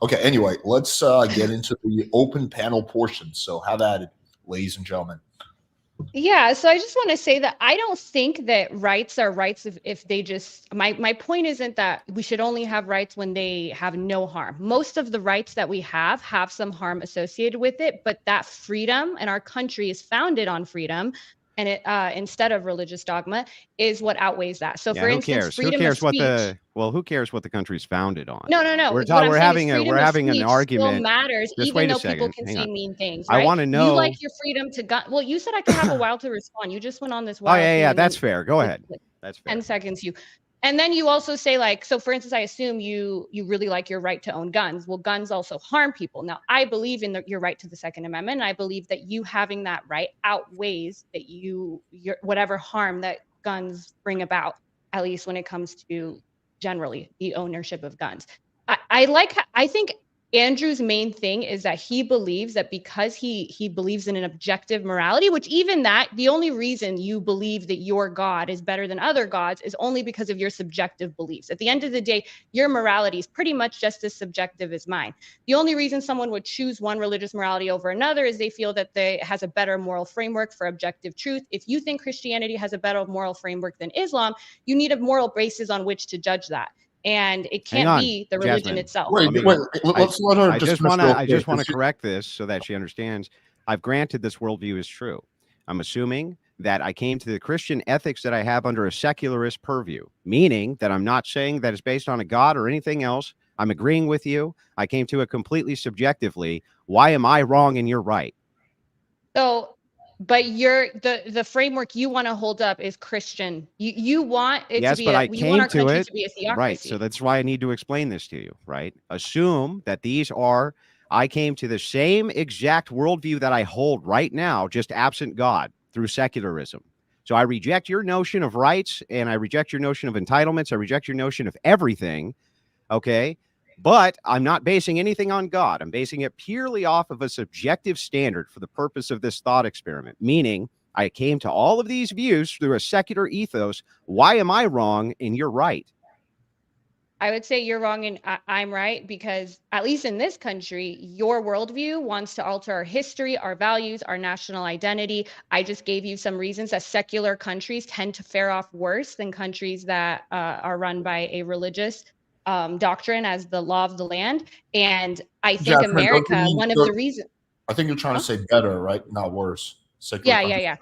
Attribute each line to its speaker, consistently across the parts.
Speaker 1: Okay, anyway, let's get into the open panel portion. So have at it, ladies and gentlemen.
Speaker 2: Yeah, so I just want to say that I don't think that rights are rights if they just my point isn't that we should only have rights when they have no harm. Most of the rights that we have some harm associated with it, but that freedom and our country is founded on freedom and it instead of religious dogma is what outweighs that. So for instance, freedom of speech.
Speaker 3: Who cares what the country's founded on?
Speaker 2: No. What I'm saying is freedom of speech
Speaker 3: an argument.
Speaker 2: still matters,
Speaker 3: Just
Speaker 2: even though people can say mean things, right?
Speaker 3: I want to know.
Speaker 2: You like your freedom to gun. Well, you said I could have a while to respond. You just went on this
Speaker 3: Oh
Speaker 2: wild.
Speaker 3: yeah, that's fair. Go ahead. That's fair.
Speaker 2: 10 seconds. And then you also say, like, so for instance, I assume you really like your right to own guns. Well, guns also harm people. Now, I believe in your right to the Second Amendment. And I believe that you having that right outweighs that your whatever harm that guns bring about, at least when it comes to generally the ownership of guns. I think Andrew's main thing is that he believes that because he believes in an objective morality, which even that, the only reason you believe that your God is better than other gods is only because of your subjective beliefs. At the end of the day, your morality is pretty much just as subjective as mine. The only reason someone would choose one religious morality over another is they feel that it has a better moral framework for objective truth. If you think Christianity has a better moral framework than Islam, you need a moral basis on which to judge that. And it can't be the religion itself.
Speaker 1: Wait, let's let her.
Speaker 3: I just want to correct this so that she understands. I've granted this worldview is true. I'm assuming that I came to the Christian ethics that I have under a secularist purview, meaning that I'm not saying that it's based on a God or anything else. I'm agreeing with you. I came to it completely subjectively. Why am I wrong and you're right?
Speaker 2: So, but the framework you want to hold up is Christian. You want it to be you want our country to be a theocracy.
Speaker 3: Right. So that's why I need to explain this to you, right? Assume that I came to the same exact worldview that I hold right now, just absent God through secularism. So I reject your notion of rights and I reject your notion of entitlements. I reject your notion of everything. Okay. But I'm not basing anything on God. I'm basing it purely off of a subjective standard for the purpose of this thought experiment, meaning I came to all of these views through a secular ethos. Why am I wrong and you're right?
Speaker 2: I would say you're wrong and I'm right, because at least in this country, your worldview wants to alter our history, our values, our national identity. I just gave you some reasons that secular countries tend to fare off worse than countries that are run by a religious doctrine as the law of the land. And I think America, one of the reasons.
Speaker 1: I think you're trying to say better, right? Not worse.
Speaker 2: Yeah.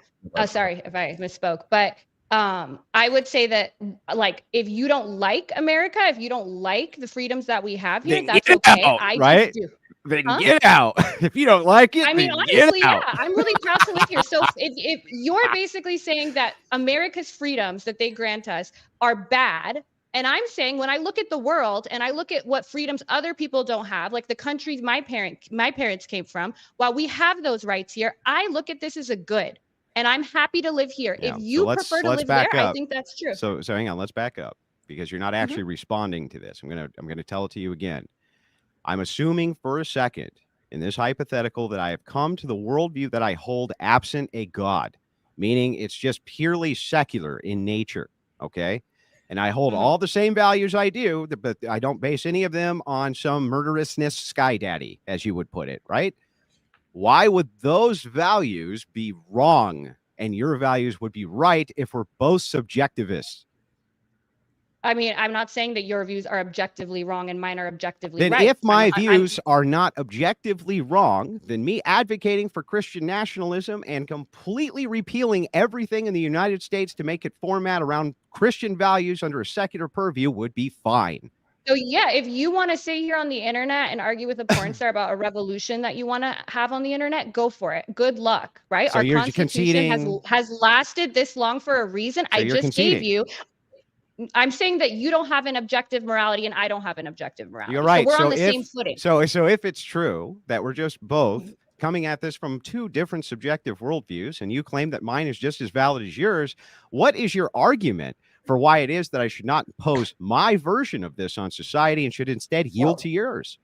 Speaker 2: Sorry if I misspoke, but I would say that, like, if you don't like America, if you don't like the freedoms that we have here, that's okay.
Speaker 3: I do. Then get out. If you don't like it,
Speaker 2: I mean, honestly, yeah, I'm really proud to live here. So if you're basically saying that America's freedoms that they grant us are bad, and I'm saying when I look at the world and I look at what freedoms other people don't have, like the countries my parents came from, while we have those rights here, I look at this as a good. And I'm happy to live here. Yeah, if you prefer to live there, I think that's true.
Speaker 3: So hang on, let's back up, because you're not actually responding to this. I'm gonna tell it to you again. I'm assuming for a second in this hypothetical that I have come to the worldview that I hold absent a God, meaning it's just purely secular in nature. Okay. And I hold all the same values I do, but I don't base any of them on some murderousness sky daddy, as you would put it, right? Why would those values be wrong and your values would be right if we're both subjectivists?
Speaker 2: I mean, I'm not saying that your views are objectively wrong and mine are objectively right.
Speaker 3: Then if my views are not objectively wrong, then me advocating for Christian nationalism and completely repealing everything in the United States to make it format around Christian values under a secular purview would be fine.
Speaker 2: So yeah, if you want to sit here on the internet and argue with a porn star about a revolution that you want to have on the internet, go for it. Good luck, right?
Speaker 3: So
Speaker 2: our Constitution has lasted this long for a reason. So I just gave you. I'm saying that you don't have an objective morality and I don't have an objective morality.
Speaker 3: You're right.
Speaker 2: So we're on the same footing.
Speaker 3: So if it's true that we're just both coming at this from two different subjective worldviews, and you claim that mine is just as valid as yours, what is your argument for why it is that I should not impose my version of this on society and should instead yield to yours?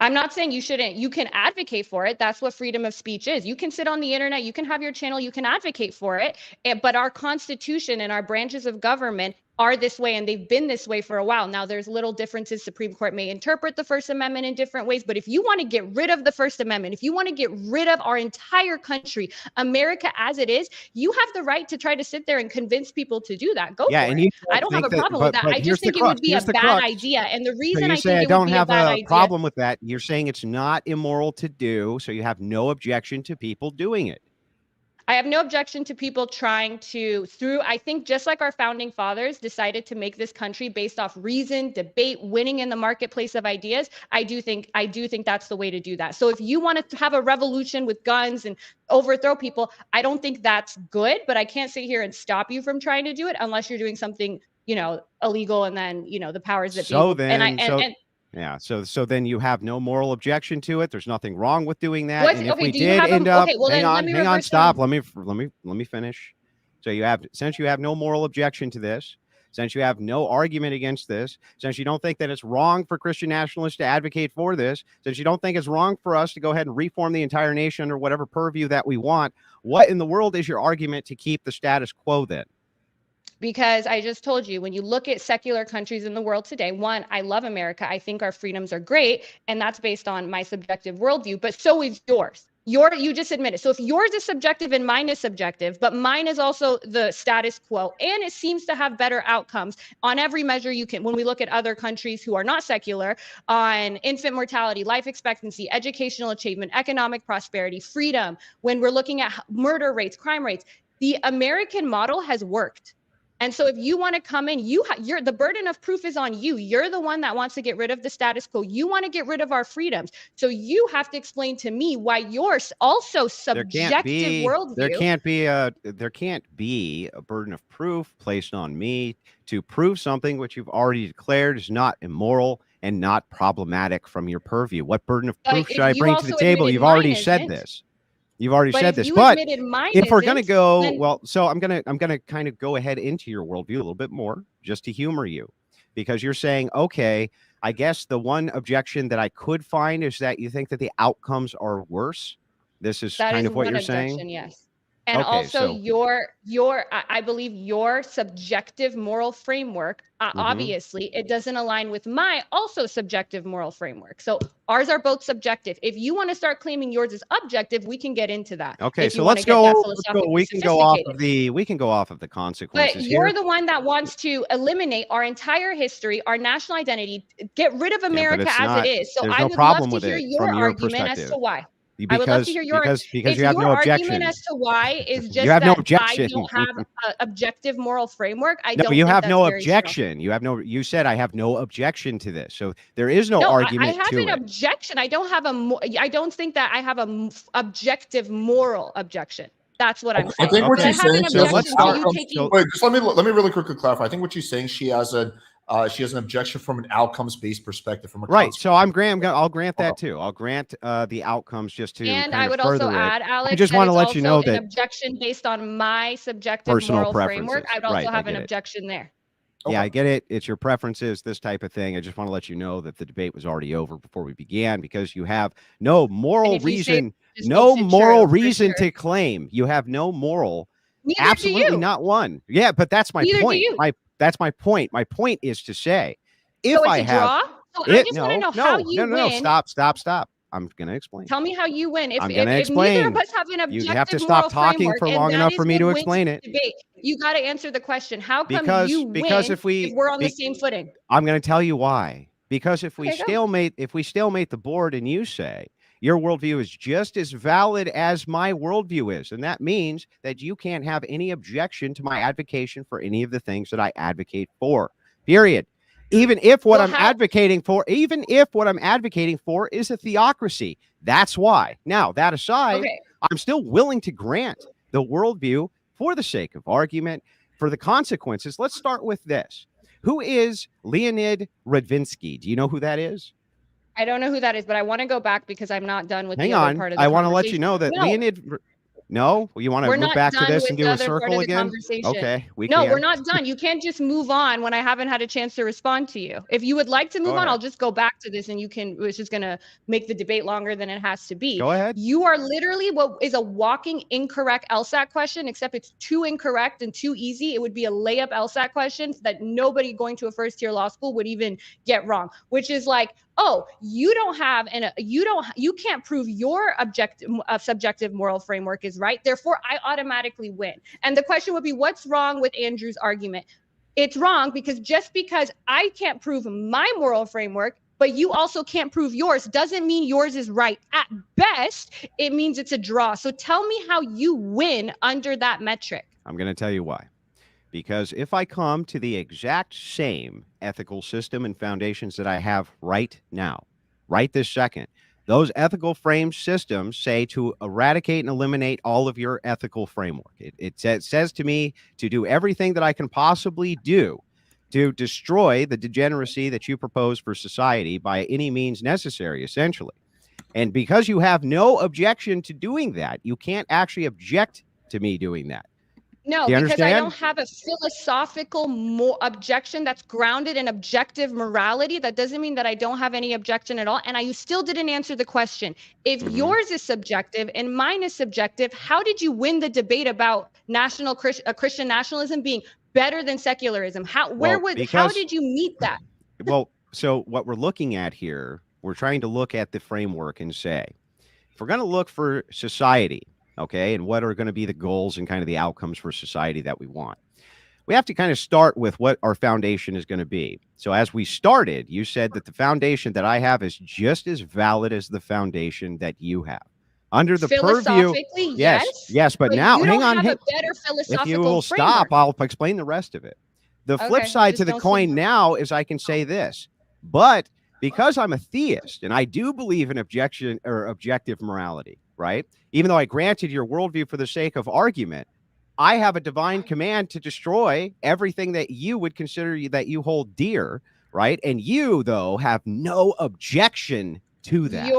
Speaker 2: I'm not saying you shouldn't. You can advocate for it. That's what freedom of speech is. You can sit on the internet, you can have your channel, you can advocate for it. But our Constitution and our branches of government are this way, and they've been this way for a while. Now, there's little differences. Supreme Court may interpret the First Amendment in different ways, but if you want to get rid of the First Amendment, if you want to get rid of our entire country, America as it is, you have the right to try to sit there and convince people to do that. Go for
Speaker 3: and
Speaker 2: it.
Speaker 3: you
Speaker 2: I don't have a problem with that. I just think it would be a bad idea. And the
Speaker 3: So
Speaker 2: reason
Speaker 3: you
Speaker 2: I
Speaker 3: say
Speaker 2: think
Speaker 3: I
Speaker 2: it would
Speaker 3: don't
Speaker 2: be a
Speaker 3: have
Speaker 2: bad
Speaker 3: a
Speaker 2: idea,
Speaker 3: problem with that. You're saying it's not immoral to do, so you have no objection to people doing it.
Speaker 2: I have no objection to people trying to, I think just like our founding fathers decided to make this country based off reason, debate, winning in the marketplace of ideas. I do think that's the way to do that. So if you want to have a revolution with guns and overthrow people, I don't think that's good, but I can't sit here and stop you from trying to do it unless you're doing something, illegal, and then, the powers that be.
Speaker 3: Yeah. So then you have no moral objection to it. There's nothing wrong with doing that.
Speaker 2: What?
Speaker 3: And if
Speaker 2: Okay,
Speaker 3: we
Speaker 2: do you
Speaker 3: did
Speaker 2: have a-
Speaker 3: end up,
Speaker 2: okay, well,
Speaker 3: hang
Speaker 2: then let
Speaker 3: on,
Speaker 2: me
Speaker 3: hang on,
Speaker 2: reverse
Speaker 3: stop.
Speaker 2: them.
Speaker 3: Let me finish. So since you have no moral objection to this, since you have no argument against this, since you don't think that it's wrong for Christian nationalists to advocate for this, since you don't think it's wrong for us to go ahead and reform the entire nation under whatever purview that we want, what in the world is your argument to keep the status quo then?
Speaker 2: Because I just told you, when you look at secular countries in the world today, one, I love America. I think our freedoms are great. And that's based on my subjective worldview, but so is yours. You just admit it. So if yours is subjective and mine is subjective, but mine is also the status quo, and it seems to have better outcomes on every measure you can. When we look at other countries who are not secular, on infant mortality, life expectancy, educational achievement, economic prosperity, freedom, when we're looking at murder rates, crime rates, the American model has worked. And so if you want to come in, you're the burden of proof is on you. You're the one that wants to get rid of the status quo. You want to get rid of our freedoms. So you have to explain to me why yours also subjective worldview.
Speaker 3: There can't be a burden of proof placed on me to prove something which you've already declared is not immoral and not problematic from your purview. What burden of proof should I bring to the table? You've already said this. You've already said this, but if we're going to go, so I'm going to kind of go ahead into your worldview a little bit more just to humor you, because you're saying, okay, I guess the one objection that I could find is that you think that the outcomes are worse. This is kind of what you're saying.
Speaker 2: Yes. And okay, also I believe your subjective moral framework, obviously it doesn't align with my also subjective moral framework. So ours are both subjective. If you want to start claiming yours is objective, we can get into that.
Speaker 3: Okay, so let's go. We can go off of the consequences.
Speaker 2: But you're the one that wants to eliminate our entire history, our national identity, get rid of America as it is. So I would love to hear your argument as to why. I would love to hear
Speaker 3: because you have no objection.
Speaker 2: Argument as to why is just
Speaker 3: you have no
Speaker 2: that
Speaker 3: objection.
Speaker 2: I don't have an objective moral framework.
Speaker 3: You have no objection. You said I have no objection to this. So there is no argument to it.
Speaker 2: I have an objection. I don't think that I have an objective moral objection. That's what I'm saying.
Speaker 1: I think what she's saying.
Speaker 2: Wait,
Speaker 1: just let me really quickly clarify. I think what she's saying, she has an objection from an outcomes-based perspective. From a
Speaker 3: right. So I'll grant that too. I'll grant the outcomes just to.
Speaker 2: And I would also add, Alex,
Speaker 3: I just want to let you know that
Speaker 2: an objection based on my subjective moral framework. I'd also have an objection there.
Speaker 3: Yeah, I get it. It's your preferences, this type of thing. I just want to let you know that the debate was already over before we began, because you have no moral reason, to claim. You have no moral.
Speaker 2: Neither
Speaker 3: absolutely
Speaker 2: do you.
Speaker 3: Not one. Yeah, but that's my point. That's my point. My point is to say, if
Speaker 2: so
Speaker 3: I have,
Speaker 2: so I just want to know how you win.
Speaker 3: Stop. I'm going to explain.
Speaker 2: Tell me how you win.
Speaker 3: I'm going to explain.
Speaker 2: Neither of us have an objective
Speaker 3: you have to stop talking for long enough for me to explain it.
Speaker 2: Debate. You got to answer the question. How come you win if we're on the same footing?
Speaker 3: I'm going to tell you why. Because if we stalemate the board and you say your worldview is just as valid as my worldview is, and that means that you can't have any objection to my advocation for any of the things that I advocate for. Period. Even if what I'm advocating for is a theocracy. That's why. Now, that aside, I'm still willing to grant the worldview for the sake of argument, for the consequences. Let's start with this. Who is Leonid Radvinsky? Do you know who that is?
Speaker 2: I don't know who that is, but I want to go back because I'm not done with
Speaker 3: the
Speaker 2: other part of the
Speaker 3: I want to let you know that No, you want to
Speaker 2: We're
Speaker 3: move
Speaker 2: not
Speaker 3: back to
Speaker 2: done
Speaker 3: this
Speaker 2: with
Speaker 3: and
Speaker 2: the
Speaker 3: do a
Speaker 2: other part
Speaker 3: circle
Speaker 2: of the
Speaker 3: again?
Speaker 2: conversation.
Speaker 3: Okay, we
Speaker 2: No,
Speaker 3: can.
Speaker 2: we're not done. You can't just move on when I haven't had a chance to respond to you. If you would like to move on, I'll just go back to this and you can, it's just going to make the debate longer than it has to be.
Speaker 3: Go ahead.
Speaker 2: You are literally what is a walking incorrect LSAT question, except it's too incorrect and too easy. It would be a layup LSAT question that nobody going to a first year law school would even get wrong, which is like, oh, you don't have, and you can't prove your subjective moral framework is right. Therefore, I automatically win. And the question would be, what's wrong with Andrew's argument? It's wrong because just because I can't prove my moral framework, but you also can't prove yours, doesn't mean yours is right. At best, it means it's a draw. So tell me how you win under that metric.
Speaker 3: I'm going to tell you why. Because if I come to the exact same ethical system and foundations that I have right now, right this second, those ethical frame systems say to eradicate and eliminate all of your ethical framework. It says to me to do everything that I can possibly do to destroy the degeneracy that you propose for society by any means necessary, essentially. And because you have no objection to doing that, you can't actually object to me doing that.
Speaker 2: No, because I don't have a philosophical objection that's grounded in objective morality. That doesn't mean that I don't have any objection at all. And you still didn't answer the question. If yours is subjective and mine is subjective, how did you win the debate about Christian nationalism being better than secularism? How did you meet that?
Speaker 3: Well, so what we're looking at here, we're trying to look at the framework and say, if we're going to look for society, okay, and what are going to be the goals and kind of the outcomes for society that we want, we have to kind of start with what our foundation is going to be. So as we started, you said that the foundation that I have is just as valid as the foundation that you have. Under the purview, yes, but now
Speaker 2: you
Speaker 3: hang on.
Speaker 2: Have a better philosophical
Speaker 3: if you will
Speaker 2: framework.
Speaker 3: stop, I'll explain the rest of it. The flip side to the coin now is I can say this, but because I'm a theist and I do believe in objective morality, right? Even though I granted your worldview for the sake of argument, I have a divine command to destroy everything that you would consider that you hold dear, right? And you, though, have no objection to that.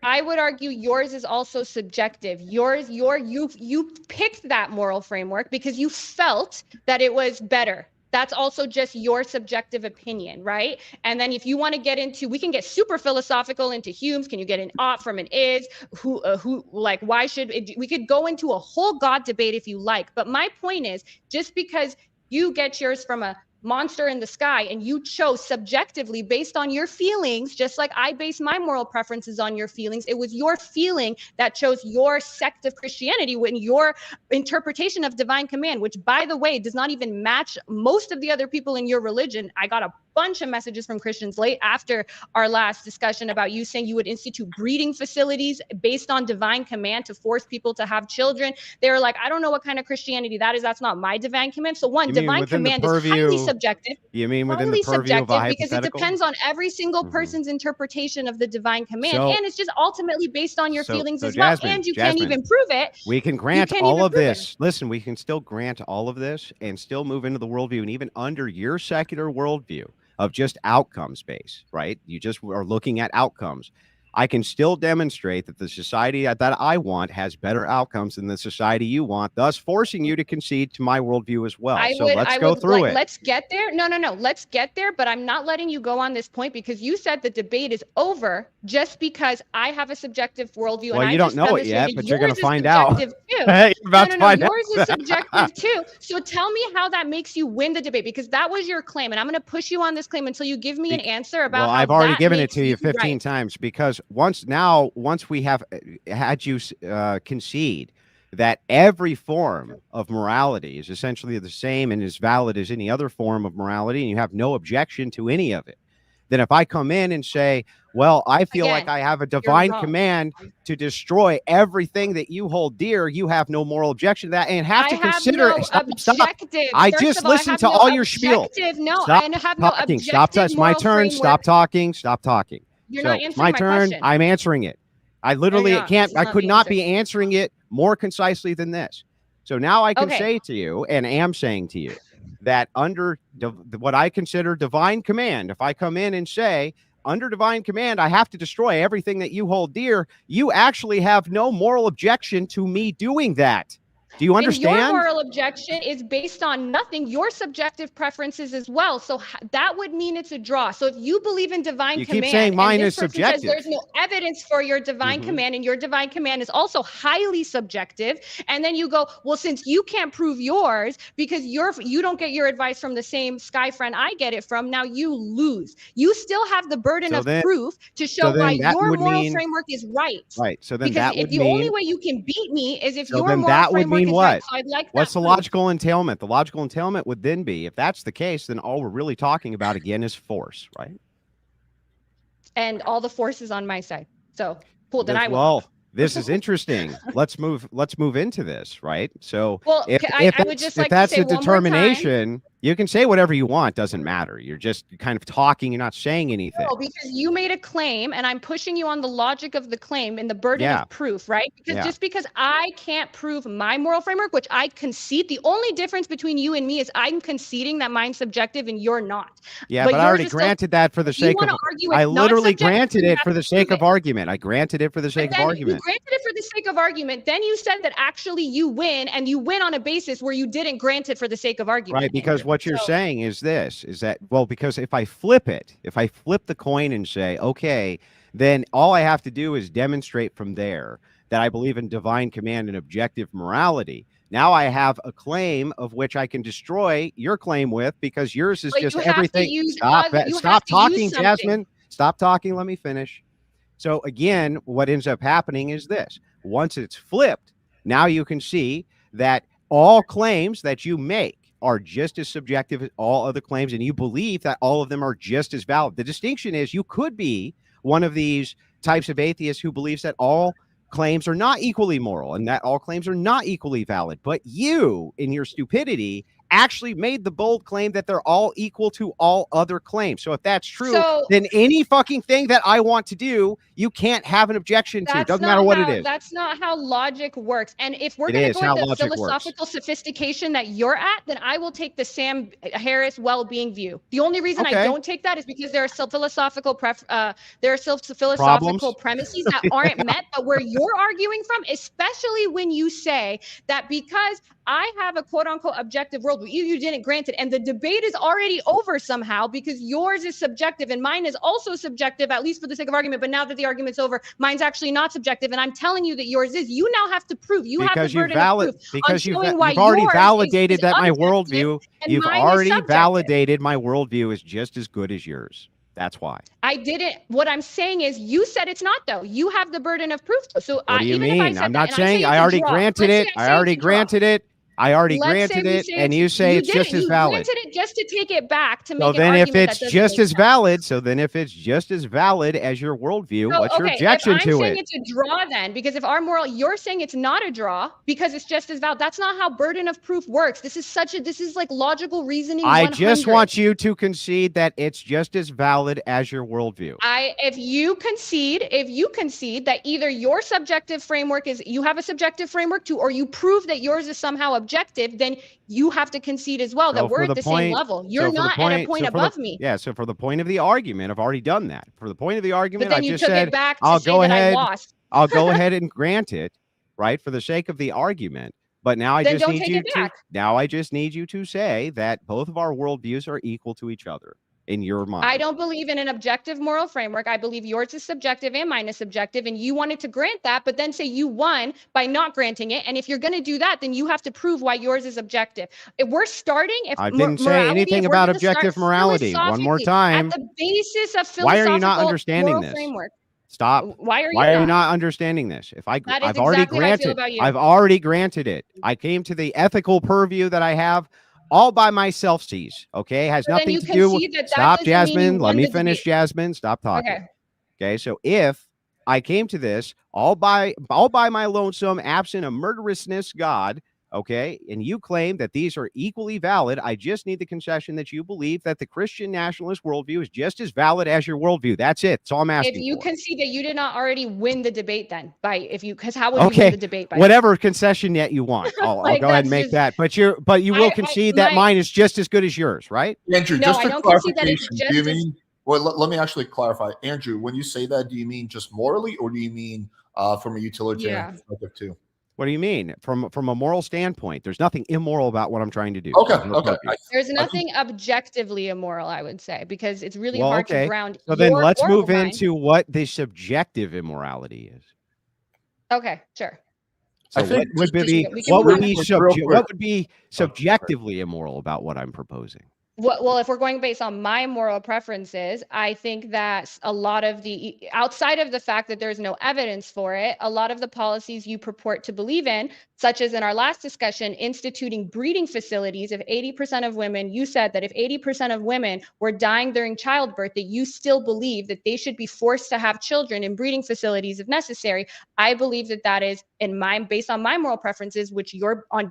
Speaker 2: I would argue yours is also subjective. You picked that moral framework because you felt that it was better. That's also just your subjective opinion, right? And then if you want to get into, we can get super philosophical into Hume's. Can you get an ought from an is? Why should it, we could go into a whole God debate if you like. But my point is, just because you get yours from a monster in the sky and you chose subjectively based on your feelings, just like I base my moral preferences on your feelings, it was your feeling that chose your sect of Christianity when your interpretation of divine command, which by the way does not even match most of the other people in your religion. I got a bunch of messages from Christians late after our last discussion about you saying you would institute breeding facilities based on divine command to force people to have children. They were like, I don't know what kind of Christianity that is. That's not my divine command. So divine command is highly subjective.
Speaker 3: You mean within the purview of a hypothetical?
Speaker 2: Because it depends on every single person's interpretation of the divine command. And it's just ultimately based on your feelings as well. And you can't even prove it.
Speaker 3: We can grant all of this. Listen, we can still grant all of this and still move into the worldview and even under your secular worldview of just outcomes based, right? You just are looking at outcomes. I can still demonstrate that the society that I want has better outcomes than the society you want, thus forcing you to concede to my worldview as well. Let's go through it.
Speaker 2: Let's get there. No. Let's get there. But I'm not letting you go on this point because you said the debate is over just because I have a subjective worldview.
Speaker 3: Well,
Speaker 2: and
Speaker 3: you don't know it yet, but you're going to find out.
Speaker 2: Yours is subjective too. So tell me how that makes you win the debate, because that was your claim. And I'm going to push you on this claim until you give me an answer about
Speaker 3: I've already given it to you 15 times because once we have had you concede that every form of morality is essentially the same and as valid as any other form of morality, and you have no objection to any of it, then if I come in and say, well, I feel like I have a divine command to destroy everything that you hold dear, you have no moral objection to that and have to consider it. Stop. I just listened to all your spiel. Stop. It's my turn. Stop talking.
Speaker 2: You're not answering
Speaker 3: my turn.
Speaker 2: Question.
Speaker 3: I'm answering it. I literally could not be answering it more concisely than this. So now I can say to you, and am saying to you, that under what I consider divine command, if I come in and say, under divine command, I have to destroy everything that you hold dear, you actually have no moral objection to me doing that. Do you understand?
Speaker 2: And your moral objection is based on nothing, your subjective preferences as well. So that would mean it's a draw. So if you believe in divine command,
Speaker 3: keep saying mine is
Speaker 2: says
Speaker 3: subjective.
Speaker 2: there's no evidence for your divine command, and your divine command is also highly subjective. And then you go, well, since you can't prove yours because you don't get your advice from the same sky friend I get it from, now you lose. You still have the burden of proof to show why your moral framework is right.
Speaker 3: Right. So then
Speaker 2: because
Speaker 3: that would
Speaker 2: the
Speaker 3: mean,
Speaker 2: only way you can beat me is if
Speaker 3: so
Speaker 2: your
Speaker 3: then
Speaker 2: moral
Speaker 3: that would
Speaker 2: framework
Speaker 3: mean
Speaker 2: is
Speaker 3: what?
Speaker 2: right. So I'd like
Speaker 3: What's
Speaker 2: that
Speaker 3: the
Speaker 2: proof.
Speaker 3: logical entailment? The logical entailment would then be, if that's the case, then all we're really talking about again is force, right?
Speaker 2: And all the force is on my side. So cool. Then I will.
Speaker 3: Well, this is interesting. Let's move into this, right? So
Speaker 2: well,
Speaker 3: if
Speaker 2: I would just like
Speaker 3: that's
Speaker 2: to say
Speaker 3: a determination, you can say whatever you want, doesn't matter. You're just kind of talking, you're not saying anything.
Speaker 2: No, because you made a claim and I'm pushing you on the logic of the claim and the burden of proof, right? Because just because I can't prove my moral framework, which I concede, the only difference between you and me is I'm conceding that mine's subjective and you're not.
Speaker 3: Yeah, but I already granted that for the sake of, I literally granted it for the sake of argument. I granted it for the sake of argument.
Speaker 2: You granted it for the sake of argument. Then you said that actually you win, and you win on a basis where you didn't grant it for the sake of argument.
Speaker 3: Right, because what you're saying is this, is that, well, because if I flip the coin and say, okay, then all I have to do is demonstrate from there that I believe in divine command and objective morality. Now I have a claim of which I can destroy your claim with, because yours is just everything. Stop talking, Jasmine. Stop talking. Let me finish. So again, what ends up happening is this. Once it's flipped, now you can see that all claims that you make are just as subjective as all other claims, and you believe that all of them are just as valid. The distinction is you could be one of these types of atheists who believes that all claims are not equally moral and that all claims are not equally valid. But you, in your stupidity, actually made the bold claim that they're all equal to all other claims. So if that's true, then any fucking thing that I want to do, you can't have an objection to. Doesn't matter what it is.
Speaker 2: That's not how logic works. And if we're going to go with the philosophical sophistication that you're at, then I will take the Sam Harris well-being view. The only reason I don't take that is because there are still philosophical premises that aren't met. But where you're arguing from, especially when you say that because I have a quote-unquote objective world, you didn't grant it, and the debate is already over somehow because yours is subjective and mine is also subjective, at least for the sake of argument. But now that the argument's over, mine's actually not subjective, and I'm telling you that yours is. You now have to prove. You have the burden of proof
Speaker 3: because you've already validated that my worldview. You've already validated my worldview is just as good as yours. That's why.
Speaker 2: I didn't. What I'm saying is, you said it's not, though. You have the burden of proof. So
Speaker 3: what do you mean? I'm not saying I already granted it. I already granted it. I already granted it, and you say it's just as valid.
Speaker 2: You granted it just to take it back to make
Speaker 3: an argument. So then if it's just as valid, as your worldview, what's your objection to it?
Speaker 2: I'm saying it's a draw then, because if our moral, you're saying it's not a draw because it's just as valid. That's not how burden of proof works. This is like logical reasoning.
Speaker 3: I just want you to concede that it's just as valid as your worldview.
Speaker 2: If you concede that either your subjective framework is, you have a subjective framework too, or you prove that yours is somehow objective, then you have to concede as well that we're at the same level. You're not at a point above me.
Speaker 3: Yeah. So for the point of the argument, I've already done that. For the point of the argument, I just said
Speaker 2: I'll go ahead.
Speaker 3: I'll go ahead and grant it, right, for the sake of the argument. But now I just need you to. Now I just need you to say that both of our worldviews are equal to each other. In your mind,
Speaker 2: I don't believe in an objective moral framework. I believe yours is subjective and mine is subjective, and you wanted to grant that, but then say you won by not granting it. And if you're going to do that, then you have to prove why yours is objective. If we're starting,
Speaker 3: I didn't say anything about objective morality. One more time,
Speaker 2: at the basis of philosophical
Speaker 3: why are you not understanding this?
Speaker 2: Framework.
Speaker 3: Stop.
Speaker 2: Why are
Speaker 3: you not understanding this? I've already granted it. I came to the ethical purview that I have all by myself, okay? Has nothing to do with. Stop, Jasmine. Let me finish, Jasmine. Stop talking. Okay. So if I came to this all by my lonesome, absent a murderousness God, okay, and you claim that these are equally valid, I just need the concession that you believe that the Christian nationalist worldview is just as valid as your worldview. That's it. That's all I'm asking.
Speaker 2: If you concede that you did not already win the debate, then because how would you win the debate?
Speaker 3: Whatever concession yet you want, I'll go ahead and make that. But you will concede that mine is just as good as yours, right?
Speaker 1: Andrew, just for clarification, do you mean Well, let me actually clarify. Andrew, when you say that, do you mean just morally, or do you mean from a utilitarian
Speaker 2: Yeah.
Speaker 1: perspective too?
Speaker 3: What do you mean? From a moral standpoint, there's nothing immoral about what I'm trying to do.
Speaker 1: Okay,
Speaker 3: There's no
Speaker 1: okay.
Speaker 3: purpose.
Speaker 2: There's
Speaker 1: I think
Speaker 2: nothing objectively immoral, I would say, because it's really
Speaker 3: Well,
Speaker 2: hard to
Speaker 3: okay.
Speaker 2: ground
Speaker 3: So then
Speaker 2: your
Speaker 3: let's
Speaker 2: or
Speaker 3: move
Speaker 2: mine.
Speaker 3: into what the subjective immorality is.
Speaker 2: Okay, sure.
Speaker 3: So
Speaker 1: I think
Speaker 3: what would be
Speaker 2: we can move
Speaker 3: what
Speaker 2: on.
Speaker 3: would be
Speaker 1: Oh, sorry.
Speaker 3: subjectively immoral about what I'm proposing?
Speaker 2: Well, if we're going based on my moral preferences, I think that a lot of outside of the fact that there's no evidence for it, a lot of the policies you purport to believe in, such as in our last discussion, instituting breeding facilities. If 80% of women, you said that if 80% of women were dying during childbirth, that you still believe that they should be forced to have children in breeding facilities if necessary. I believe that that is based on my moral preferences, which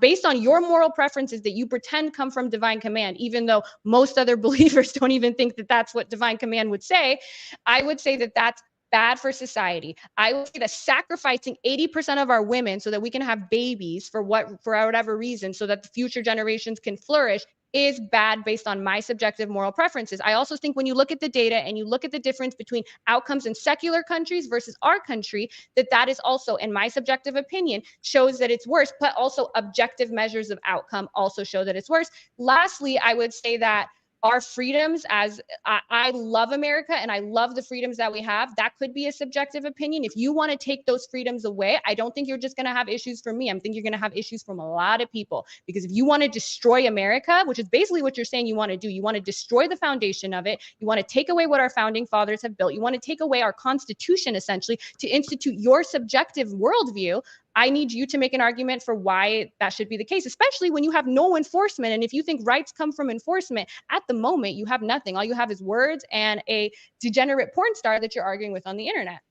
Speaker 2: based on your moral preferences that you pretend come from divine command, even though most other believers don't even think that that's what divine command would say. I would say that that's bad for society. I would say that sacrificing 80% of our women so that we can have babies for whatever reason, so that the future generations can flourish, is bad based on my subjective moral preferences. I also think when you look at the data and you look at the difference between outcomes in secular countries versus our country, that is also, in my subjective opinion, shows that it's worse, but also objective measures of outcome also show that it's worse. Lastly, I would say that our freedoms, as I love America and I love the freedoms that we have, that could be a subjective opinion. If you want to take those freedoms away, I don't think you're just going to have issues from me. I think you're going to have issues from a lot of people, because if you want to destroy America, which is basically what you're saying you want to do, you want to destroy the foundation of it. You want to take away what our founding fathers have built. You want to take away our Constitution, essentially, to institute your subjective worldview. I need you to make an argument for why that should be the case, especially when you have no enforcement. And if you think rights come from enforcement, at the moment, you have nothing. All you have is words and a degenerate porn star that you're arguing with on the internet.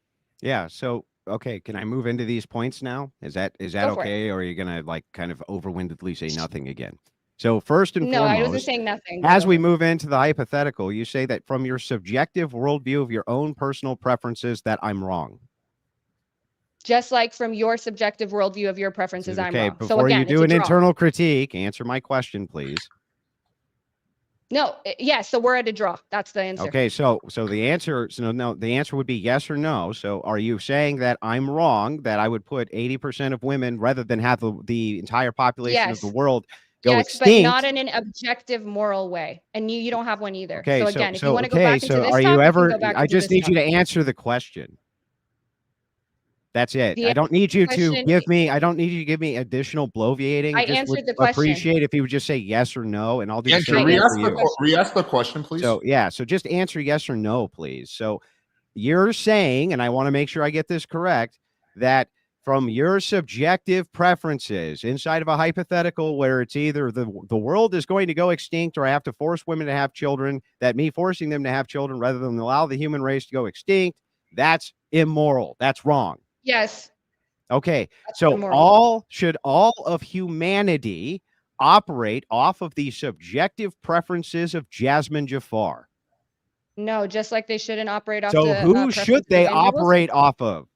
Speaker 3: Yeah. So, okay, can I move into these points now? Is that okay? Or are you going to like kind of overwindedly say nothing again? So first and
Speaker 2: No, I wasn't
Speaker 3: foremost,
Speaker 2: saying nothing.
Speaker 3: as we move into the hypothetical, you say that from your subjective worldview of your own personal preferences that I'm wrong.
Speaker 2: Just like from your subjective worldview of your preferences, I'm wrong.
Speaker 3: Before
Speaker 2: So again,
Speaker 3: you do
Speaker 2: it's
Speaker 3: an
Speaker 2: a draw.
Speaker 3: internal critique, answer my question, please.
Speaker 2: No, yes, so we're at a draw. That's the answer.
Speaker 3: Okay, so the answer, the answer would be yes or no. So are you saying that I'm wrong, that I would put 80% of women, rather than have the entire population of the world go extinct?
Speaker 2: But not in an objective moral way. And you don't have one either.
Speaker 3: Okay,
Speaker 2: so again, if you want to go back into this
Speaker 3: are you
Speaker 2: topic,
Speaker 3: ever,
Speaker 2: go back
Speaker 3: I
Speaker 2: into
Speaker 3: just
Speaker 2: this
Speaker 3: need you to
Speaker 2: topic.
Speaker 3: answer the question. That's it.
Speaker 2: The
Speaker 3: I don't need you to
Speaker 2: question-
Speaker 3: give me, I don't need you to give me additional bloviating.
Speaker 2: I
Speaker 3: Just
Speaker 2: answered
Speaker 3: would
Speaker 2: the question.
Speaker 3: appreciate if you would just say yes or no, and I'll do the
Speaker 1: Andrew,
Speaker 3: same thing for you.
Speaker 1: re-ask the question, please.
Speaker 3: So yeah, so just answer yes or no, please. So you're saying, and I want to make sure I get this correct, that from your subjective preferences inside of a hypothetical where it's either the world is going to go extinct or I have to force women to have children, that me forcing them to have children rather than allow the human race to go extinct, that's immoral. That's wrong.
Speaker 2: Yes.
Speaker 3: Okay,
Speaker 2: That's
Speaker 3: so
Speaker 2: immoral.
Speaker 3: all of humanity operate off of the subjective preferences of Jasmine Jafar?
Speaker 2: No, just like they shouldn't operate off
Speaker 3: So
Speaker 2: the
Speaker 3: who should
Speaker 2: preferences
Speaker 3: they
Speaker 2: of Andrew Wilson.
Speaker 3: operate off of?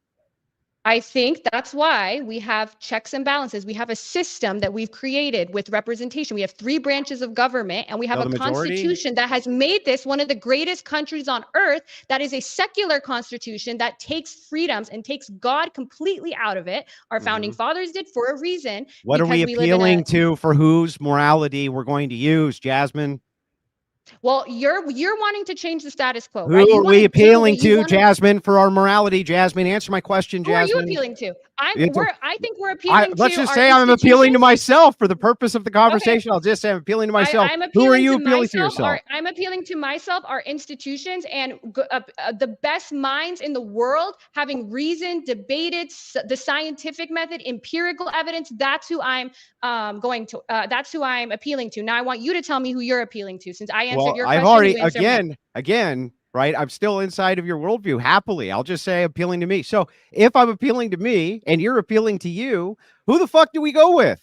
Speaker 2: I think that's why we have checks and balances. We have a system that we've created with representation. We have 3 branches of government, and we have
Speaker 3: So
Speaker 2: a
Speaker 3: the majority?
Speaker 2: constitution that has made this one of the greatest countries on earth. That is a secular constitution that takes freedoms and takes God completely out of it. Our founding fathers did, for a reason.
Speaker 3: What are we appealing to for whose morality we're going to use, Jasmine?
Speaker 2: Well, you're wanting to change the status quo,
Speaker 3: Who
Speaker 2: right?
Speaker 3: are we appealing to, Jasmine, for our morality? Jasmine, answer my question, Jasmine.
Speaker 2: Who are you appealing to? I think we're appealing to.
Speaker 3: Let's just say I'm appealing to myself for the purpose of the conversation. Okay. I'll just say I'm appealing to myself. Who are you appealing to yourself?
Speaker 2: I'm appealing to myself, our institutions, and the best minds in the world, having reasoned, debated the scientific method, empirical evidence. That's who I'm that's who I'm appealing to. Now I want you to tell me who you're appealing to, since I answered your question.
Speaker 3: I've already again. Right? I'm still inside of your worldview. Happily, I'll just say appealing to me. So if I'm appealing to me and you're appealing to you, who the fuck do we go with?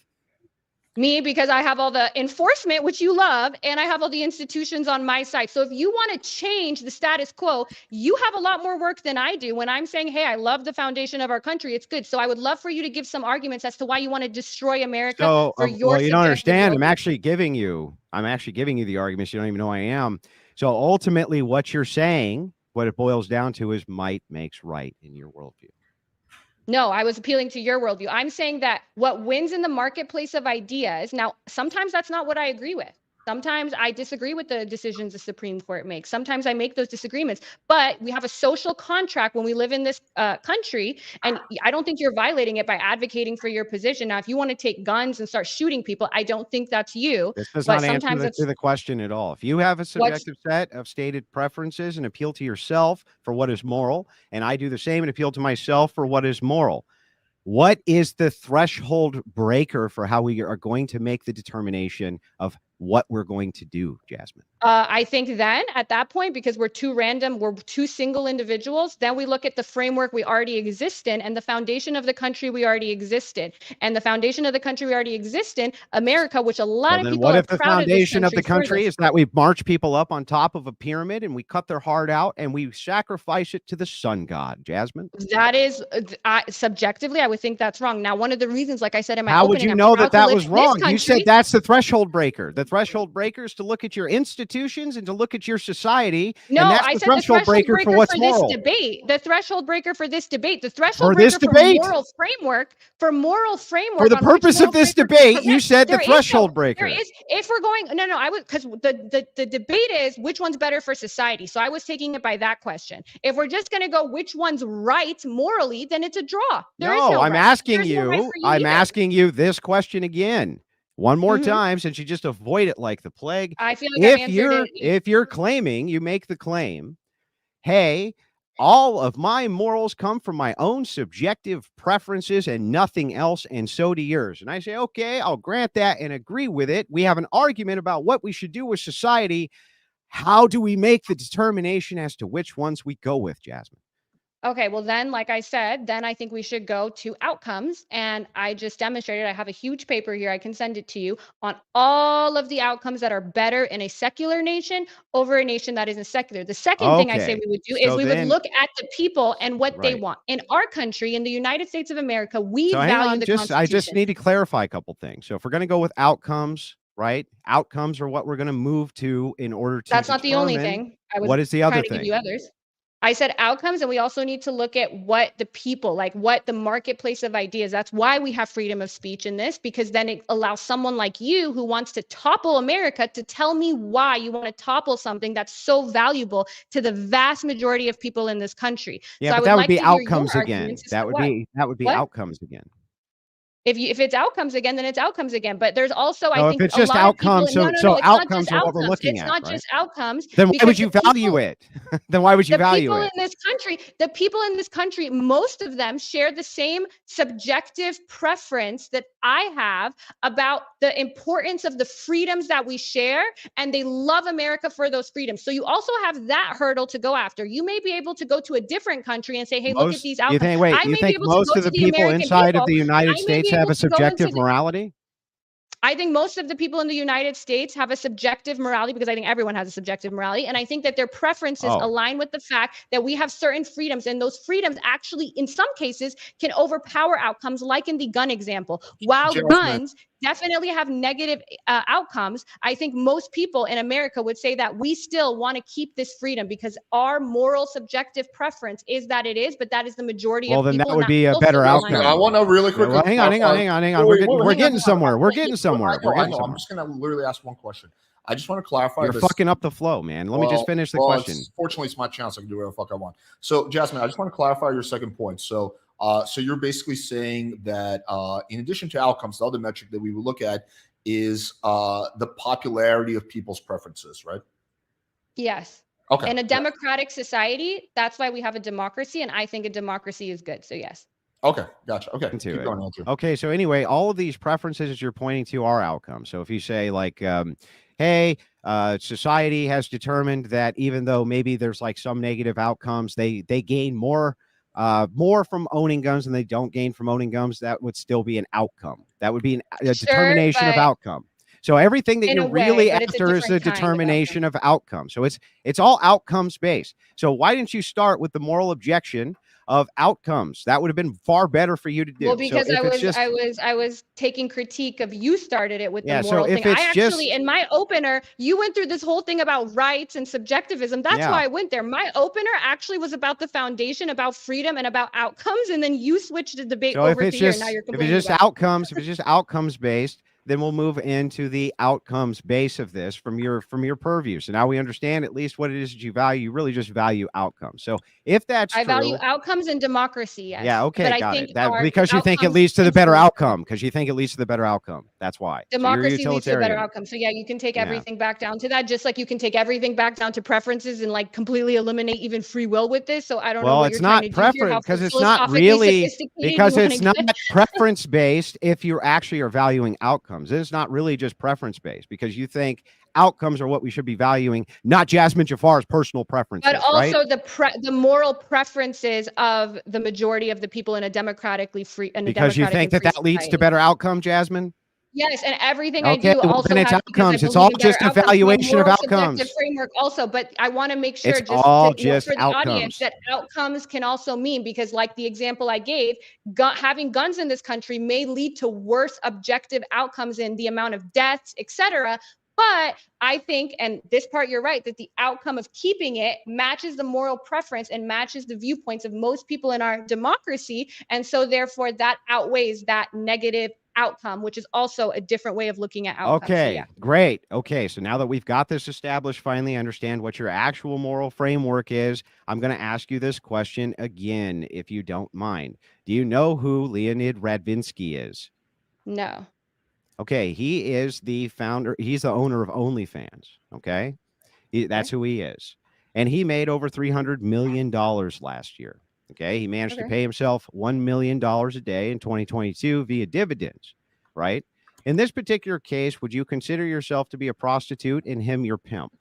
Speaker 2: Me, because I have all the enforcement, which you love, and I have all the institutions on my side. So if you want to change the status quo, you have a lot more work than I do. When I'm saying, hey, I love the foundation of our country, it's good. So I would love for you to give some arguments as to why you want to destroy America for your
Speaker 3: well, you don't understand. I'm actually giving you the arguments. You don't even know I am. So ultimately, what you're saying, what it boils down to is might makes right in your worldview.
Speaker 2: No, I was appealing to your worldview. I'm saying that what wins in the marketplace of ideas, now, sometimes that's not what I agree with. Sometimes I disagree with the decisions the Supreme Court makes. Sometimes I make those disagreements, but we have a social contract when we live in this country, and I don't think you're violating it by advocating for your position. Now, if you want to take guns and start shooting people, I don't think that's you.
Speaker 3: This does
Speaker 2: But
Speaker 3: not answer
Speaker 2: sometimes
Speaker 3: to the question at all. If you have a subjective set of stated preferences and appeal to yourself for what is moral, and I do the same and appeal to myself for what is moral, what is the threshold breaker for how we are going to make the determination of what we're going to do, Jasmine?
Speaker 2: I think then at that point, because we're too random, we're two single individuals, then we look at the framework we already exist in and the foundation of the country we already exist in. And the foundation of the country we already exist in, America, which a lot of people
Speaker 3: what
Speaker 2: are
Speaker 3: if the
Speaker 2: proud
Speaker 3: foundation
Speaker 2: of
Speaker 3: of the country is that we march people up on top of a pyramid and we cut their heart out and we sacrifice it to the sun god, Jasmine?
Speaker 2: That is subjectively, I would think that's wrong. Now, one of the reasons, like I said in my
Speaker 3: how
Speaker 2: opening,
Speaker 3: would you
Speaker 2: I'm
Speaker 3: know
Speaker 2: proud
Speaker 3: that
Speaker 2: to live
Speaker 3: was
Speaker 2: in this
Speaker 3: wrong? You
Speaker 2: country.
Speaker 3: said that's the threshold breaker. The threshold breaker is to look at your institutions and to look at your society.
Speaker 2: No,
Speaker 3: and that's
Speaker 2: I
Speaker 3: the
Speaker 2: said
Speaker 3: threshold breaker for what's moral.
Speaker 2: this debate. The threshold breaker for this debate. The threshold
Speaker 3: For
Speaker 2: breaker
Speaker 3: this debate.
Speaker 2: for moral framework.
Speaker 3: For the
Speaker 2: on which
Speaker 3: purpose
Speaker 2: moral
Speaker 3: of this
Speaker 2: framework
Speaker 3: debate,
Speaker 2: is
Speaker 3: you
Speaker 2: correct.
Speaker 3: said the
Speaker 2: There is
Speaker 3: threshold
Speaker 2: no-
Speaker 3: breaker.
Speaker 2: There is, if we're going, no, I would, because the debate is which one's better for society. So I was taking it by that question. If we're just going to go which one's right morally, then it's a draw. There is no
Speaker 3: I'm
Speaker 2: right.
Speaker 3: asking
Speaker 2: There's no right
Speaker 3: you.
Speaker 2: for
Speaker 3: I'm
Speaker 2: either.
Speaker 3: asking you this question again, one more
Speaker 2: Mhm.
Speaker 3: time, since you just avoid it like the plague.
Speaker 2: I feel like I've answered it.
Speaker 3: If you're claiming, you make the claim, hey, all of my morals come from my own subjective preferences and nothing else, and so do yours. And I say, okay, I'll grant that and agree with it. We have an argument about what we should do with society. How do we make the determination as to which ones we go with, Jasmine?
Speaker 2: Okay, well then, like I said, then I think we should go to outcomes. And I just demonstrated, I have a huge paper here, I can send it to you, on all of the outcomes that are better in a secular nation over a nation that isn't secular. The second thing I say we would do is we would look at the people and what they want. In our country, in the United States of America, we value the Constitution.
Speaker 3: I just need to clarify a couple things. So if we're going to go with outcomes, right? Outcomes are what we're going to move to in order to
Speaker 2: That's not the only thing. I was
Speaker 3: what is the other
Speaker 2: trying to
Speaker 3: thing?
Speaker 2: give you others. I said outcomes, and we also need to look at what the people, like what the marketplace of ideas. That's why we have freedom of speech in this, because then it allows someone like you who wants to topple America to tell me why you want to topple something that's so valuable to the vast majority of people in this country.
Speaker 3: Yeah,
Speaker 2: so
Speaker 3: but
Speaker 2: I would
Speaker 3: that would
Speaker 2: like
Speaker 3: be
Speaker 2: to hear your
Speaker 3: outcomes again.
Speaker 2: arguments as
Speaker 3: That
Speaker 2: to
Speaker 3: would
Speaker 2: why.
Speaker 3: be
Speaker 2: What?
Speaker 3: outcomes again.
Speaker 2: If it's outcomes again, then it's outcomes again. But there's also, I
Speaker 3: So
Speaker 2: think,
Speaker 3: if it's
Speaker 2: a
Speaker 3: just
Speaker 2: lot of people.
Speaker 3: outcomes,
Speaker 2: No,
Speaker 3: so
Speaker 2: it's not
Speaker 3: outcomes
Speaker 2: just
Speaker 3: are what we're
Speaker 2: outcomes.
Speaker 3: looking
Speaker 2: It's
Speaker 3: at,
Speaker 2: not
Speaker 3: right?
Speaker 2: just outcomes.
Speaker 3: Then why
Speaker 2: because
Speaker 3: would you
Speaker 2: the
Speaker 3: value
Speaker 2: people-
Speaker 3: it? Then why would you
Speaker 2: the
Speaker 3: value
Speaker 2: people
Speaker 3: it?
Speaker 2: in this country, the people in this country, most of them share the same subjective preference that I have about the importance of the freedoms that we share, and they love America for those freedoms. So you also have that hurdle to go after. You may be able to go to a different country and say, hey, look at these outcomes.
Speaker 3: You think most of the people inside of the United States have a subjective morality?
Speaker 2: I think most of the people in the United States have a subjective morality, because I think everyone has a subjective morality. And I think that their preferences align with the fact that we have certain freedoms, and those freedoms actually, in some cases, can overpower outcomes, like in the gun example. While guns definitely have negative outcomes, I think most people in America would say that we still want to keep this freedom because our moral subjective preference is that it is, but that is the majority of people.
Speaker 3: Well, then that would be a better outcome.
Speaker 1: I want to really quickly.
Speaker 3: Well, hang on. We're getting somewhere. We're getting somewhere.
Speaker 1: I'm just going to literally ask one question. I just want to clarify.
Speaker 3: You're fucking up the flow, man. Let me just finish the question.
Speaker 1: Fortunately, it's my chance. I can do whatever the fuck I want. So, Jasmine, I just want to clarify your second point. So you're basically saying that in addition to outcomes, the other metric that we would look at is the popularity of people's preferences, right?
Speaker 2: Yes.
Speaker 1: Okay.
Speaker 2: In a democratic society, that's why we have a democracy, and I think a democracy is good. So yes.
Speaker 1: Okay, gotcha. Okay, keep going, Andrew.
Speaker 3: Okay, so anyway, all of these preferences that you're pointing to are outcomes. So if you say like, hey, society has determined that even though maybe there's like some negative outcomes, they gain more from owning guns than they don't gain from owning guns, that would still be an outcome. That would be a determination of outcome. So everything that you're really after is a determination of outcome. So it's all outcomes based. So why didn't you start with the moral objection of outcomes. That would have been far better for you to do.
Speaker 2: Well,
Speaker 3: So
Speaker 2: because
Speaker 3: if it's just,
Speaker 2: I was taking critique of you started it with the
Speaker 3: yeah, so
Speaker 2: moral
Speaker 3: if
Speaker 2: thing. I
Speaker 3: it's
Speaker 2: actually,
Speaker 3: just,
Speaker 2: in my opener, you went through this whole thing about rights and subjectivism. That's
Speaker 3: yeah.
Speaker 2: why I went there. My opener actually was about the foundation, about freedom, and about outcomes, and then you switched the debate
Speaker 3: So
Speaker 2: over here. Now you're
Speaker 3: if it's
Speaker 2: complaining
Speaker 3: just
Speaker 2: about.
Speaker 3: outcomes, if it's just outcomes based, then we'll move into the outcomes base of this from your purview. So now we understand at least what it is that you value. You really just value outcomes. So if that's
Speaker 2: I value
Speaker 3: true,
Speaker 2: outcomes and democracy,
Speaker 3: yeah,
Speaker 2: yes.
Speaker 3: okay,
Speaker 2: But I
Speaker 3: got
Speaker 2: think
Speaker 3: it. That
Speaker 2: our
Speaker 3: because you think it
Speaker 2: outcomes
Speaker 3: leads to the
Speaker 2: tend to
Speaker 3: better
Speaker 2: be
Speaker 3: outcome. Because you think it leads to the better outcome. That's why. So you're a
Speaker 2: democracy leads to a better
Speaker 3: utilitarian.
Speaker 2: outcome. So yeah, you can take
Speaker 3: Yeah.
Speaker 2: everything back down to that, just like you can take everything back down to preferences and like completely eliminate even free will with this. So I don't know
Speaker 3: Well,
Speaker 2: what
Speaker 3: it's
Speaker 2: you're trying to
Speaker 3: not
Speaker 2: do here, how
Speaker 3: preference because it's not
Speaker 2: philosophically
Speaker 3: really
Speaker 2: sophisticated you
Speaker 3: because
Speaker 2: want
Speaker 3: it's
Speaker 2: to
Speaker 3: not
Speaker 2: get.
Speaker 3: preference based if you actually are valuing outcomes. It's not really just preference based because you think outcomes are what we should be valuing, not Jasmine Jafar's personal preferences,
Speaker 2: But
Speaker 3: right?
Speaker 2: also the moral preferences of the majority of the people in a democratically free in a
Speaker 3: Because you
Speaker 2: democratic
Speaker 3: think
Speaker 2: and
Speaker 3: that
Speaker 2: free
Speaker 3: that leads to
Speaker 2: society.
Speaker 3: better outcome, Jasmine?
Speaker 2: Yes, and everything I
Speaker 3: Okay,
Speaker 2: do
Speaker 3: well,
Speaker 2: also
Speaker 3: then it's
Speaker 2: has because I
Speaker 3: outcomes. It's
Speaker 2: believe
Speaker 3: all
Speaker 2: in better
Speaker 3: just
Speaker 2: outcomes. My
Speaker 3: evaluation of
Speaker 2: moral subjective
Speaker 3: outcomes.
Speaker 2: framework also, but I want to make sure
Speaker 3: It's
Speaker 2: just
Speaker 3: all
Speaker 2: to note
Speaker 3: just
Speaker 2: for the audience
Speaker 3: outcomes.
Speaker 2: that outcomes can also mean, because like the example I gave, having guns in this country may lead to worse objective outcomes in the amount of deaths, etc. But I think, and this part you're right, that the outcome of keeping it matches the moral preference and matches the viewpoints of most people in our democracy. And so therefore that outweighs that negative outcome, which is also a different way of looking at outcomes. So
Speaker 3: Okay,
Speaker 2: yeah.
Speaker 3: great. Okay, so now that we've got this established, finally understand what your actual moral framework is, I'm going to ask you this question again, if you don't mind. Do you know who Leonid Radvinsky is?
Speaker 2: No.
Speaker 3: Okay, he is the founder, he's the owner of OnlyFans. Okay, that's
Speaker 2: Okay.
Speaker 3: who he is. And he made over $300 million last year. Okay, he managed to
Speaker 2: Okay.
Speaker 3: pay himself $1 million a day in 2022 via dividends, right? In this particular case, would you consider yourself to be a prostitute and him your pimp?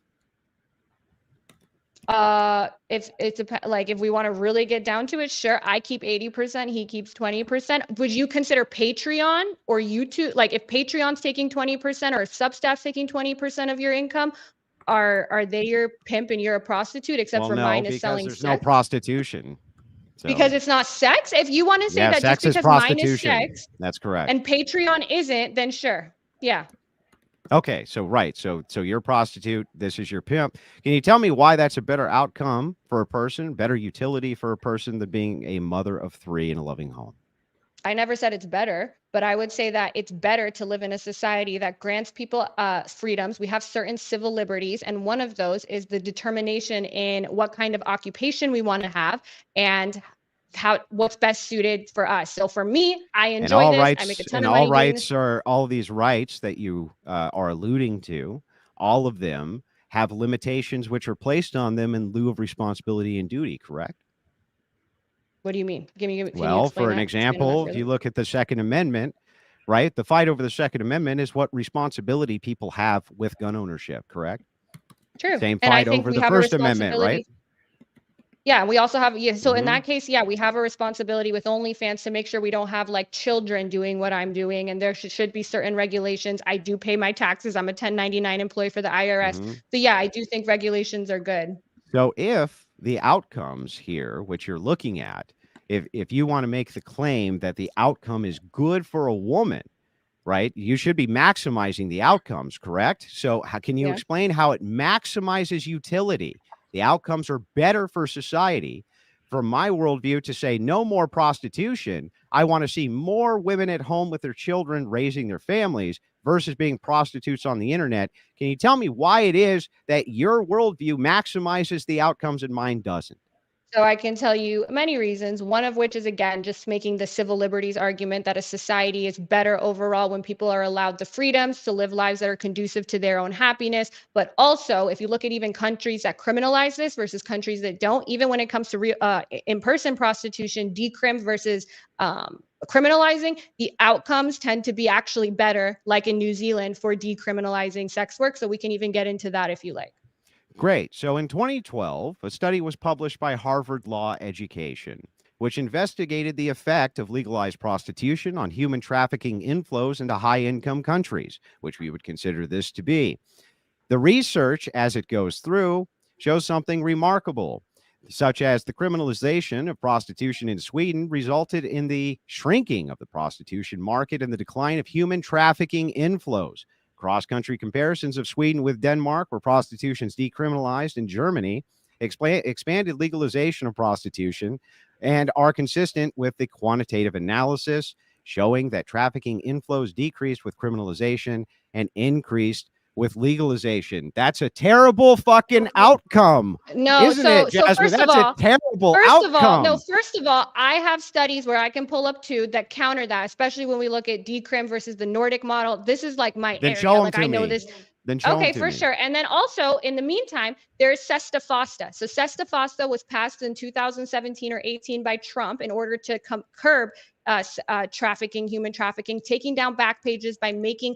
Speaker 2: If it's like if we want to really get down to it, sure. I keep 80%, he keeps 20%. Would you consider Patreon or YouTube? Like if Patreon's taking 20% or if Substack's taking 20% of your income, are they your pimp and you're a prostitute? Except
Speaker 3: Well,
Speaker 2: for
Speaker 3: no,
Speaker 2: mine is
Speaker 3: because
Speaker 2: selling
Speaker 3: there's no
Speaker 2: sex.
Speaker 3: prostitution.
Speaker 2: Because
Speaker 3: So,
Speaker 2: it's not sex. If you want to say
Speaker 3: yeah,
Speaker 2: that just
Speaker 3: sex is
Speaker 2: because mine is
Speaker 3: prostitution.
Speaker 2: sex
Speaker 3: That's correct.
Speaker 2: and Patreon isn't, then sure. Yeah.
Speaker 3: Okay, so right, so you're a prostitute. This is your pimp. Can you tell me why that's a better outcome for a person, better utility for a person than being a mother of 3 in a loving home?
Speaker 2: I never said it's better, but I would say that it's better to live in a society that grants people freedoms. We have certain civil liberties, and one of those is the determination in what kind of occupation we want to have and what's best suited for us. So for me, I
Speaker 3: And
Speaker 2: enjoy
Speaker 3: all
Speaker 2: this. I make a
Speaker 3: rights
Speaker 2: ton
Speaker 3: and
Speaker 2: of
Speaker 3: all
Speaker 2: money doing this.
Speaker 3: rights are all these rights that you are alluding to. All of them have limitations which are placed on them in lieu of responsibility and duty. Correct?
Speaker 2: What do you mean? Can you
Speaker 3: Well,
Speaker 2: explain
Speaker 3: for an
Speaker 2: that? Expand on that
Speaker 3: example, if
Speaker 2: further?
Speaker 3: you look at the Second Amendment, right, the fight over the Second Amendment is what responsibility people have with gun ownership. Correct?
Speaker 2: True.
Speaker 3: Same
Speaker 2: And I
Speaker 3: fight
Speaker 2: think
Speaker 3: over
Speaker 2: we
Speaker 3: the
Speaker 2: have a
Speaker 3: First Amendment, right?
Speaker 2: responsibility. Yeah, we also have, yeah, so in
Speaker 3: Hmm.
Speaker 2: that case, yeah, we have a responsibility with OnlyFans to make sure we don't have like children doing what I'm doing, and there should be certain regulations. I do pay my taxes. I'm a 1099 employee for the IRS.
Speaker 3: Hmm.
Speaker 2: So yeah, I do think regulations are good.
Speaker 3: So if the outcomes here, which you're looking at, if you want to make the claim that the outcome is good for a woman, right, you should be maximizing the outcomes, correct? So how can you
Speaker 2: Yeah.
Speaker 3: explain how it maximizes utility? The outcomes are better for society. From my worldview, to say no more prostitution, I want to see more women at home with their children raising their families versus being prostitutes on the internet. Can you tell me why it is that your worldview maximizes the outcomes and mine doesn't?
Speaker 2: So I can tell you many reasons, one of which is, again, just making the civil liberties argument that a society is better overall when people are allowed the freedoms to live lives that are conducive to their own happiness. But also, if you look at even countries that criminalize this versus countries that don't, even when it comes to in-person prostitution, decrim versus criminalizing, the outcomes tend to be actually better, like in New Zealand for decriminalizing sex work. So we can even get into that if you like.
Speaker 3: Great. So in 2012, a study was published by Harvard Law Education, which investigated the effect of legalized prostitution on human trafficking inflows into high income countries, which we would consider this to be. The research, as it goes through, shows something remarkable. such as the criminalization of prostitution in Sweden, resulted in the shrinking of the prostitution market and the decline of human trafficking inflows. Cross-country comparisons of Sweden with Denmark, where prostitution is decriminalized, and Germany, expanded legalization of prostitution, and are consistent with the quantitative analysis showing that trafficking inflows decreased with criminalization and increased with legalization. That's a terrible fucking outcome.
Speaker 2: No,
Speaker 3: isn't it, Jasmine?
Speaker 2: First
Speaker 3: That's
Speaker 2: of all,
Speaker 3: a terrible
Speaker 2: first
Speaker 3: outcome.
Speaker 2: Of all, I have studies where I can pull up two that counter that, especially when we look at decrim versus the Nordic model. This is like my
Speaker 3: Then
Speaker 2: area.
Speaker 3: show 'em
Speaker 2: like
Speaker 3: to
Speaker 2: I know
Speaker 3: me.
Speaker 2: this.
Speaker 3: Then show 'em
Speaker 2: Okay,
Speaker 3: to
Speaker 2: for
Speaker 3: me.
Speaker 2: sure. And then also, in the meantime, there's Sesta Fosta. So Sesta Fosta was passed in 2017 or 18 by Trump in order to curb trafficking, human trafficking, taking down back pages by making,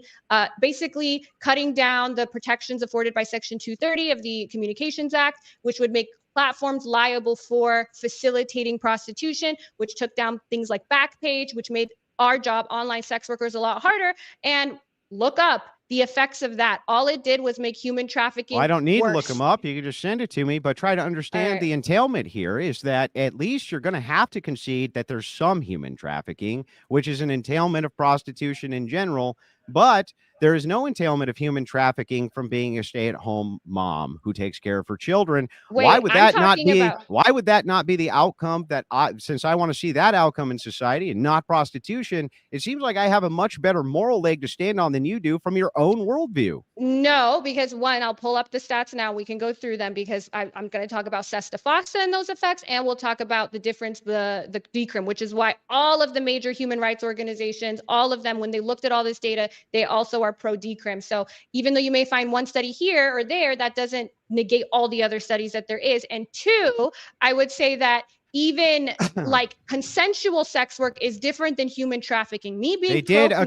Speaker 2: basically cutting down the protections afforded by Section 230 of the Communications Act, which would make platforms liable for facilitating prostitution, which took down things like Backpage, which made our job, online sex workers, a lot harder. And look up the effects of that. All it did was make human trafficking
Speaker 3: Well, I don't need
Speaker 2: worse.
Speaker 3: to look them up. You can just send it to me, but try to understand the entailment here is that at least you're going to have to concede that there's some human trafficking, which is an entailment of prostitution in general, but there is no entailment of human trafficking from being a stay-at-home mom who takes care of her children.
Speaker 2: Wait,
Speaker 3: why would that not be?
Speaker 2: about-
Speaker 3: Why would that not be the outcome that since I want to see that outcome in society and not prostitution, it seems like I have a much better moral leg to stand on than you do from your own worldview.
Speaker 2: No, because one, I'll pull up the stats now. We can go through them because I'm going to talk about Sesta Fosta and those effects, and we'll talk about the difference, the decrim, which is why all of the major human rights organizations, all of them, when they looked at all this data, they also are pro decrim. So even though you may find one study here or there, that doesn't negate all the other studies that there is. And two, I would say that even like consensual sex work is different than human trafficking. Me being
Speaker 3: they did a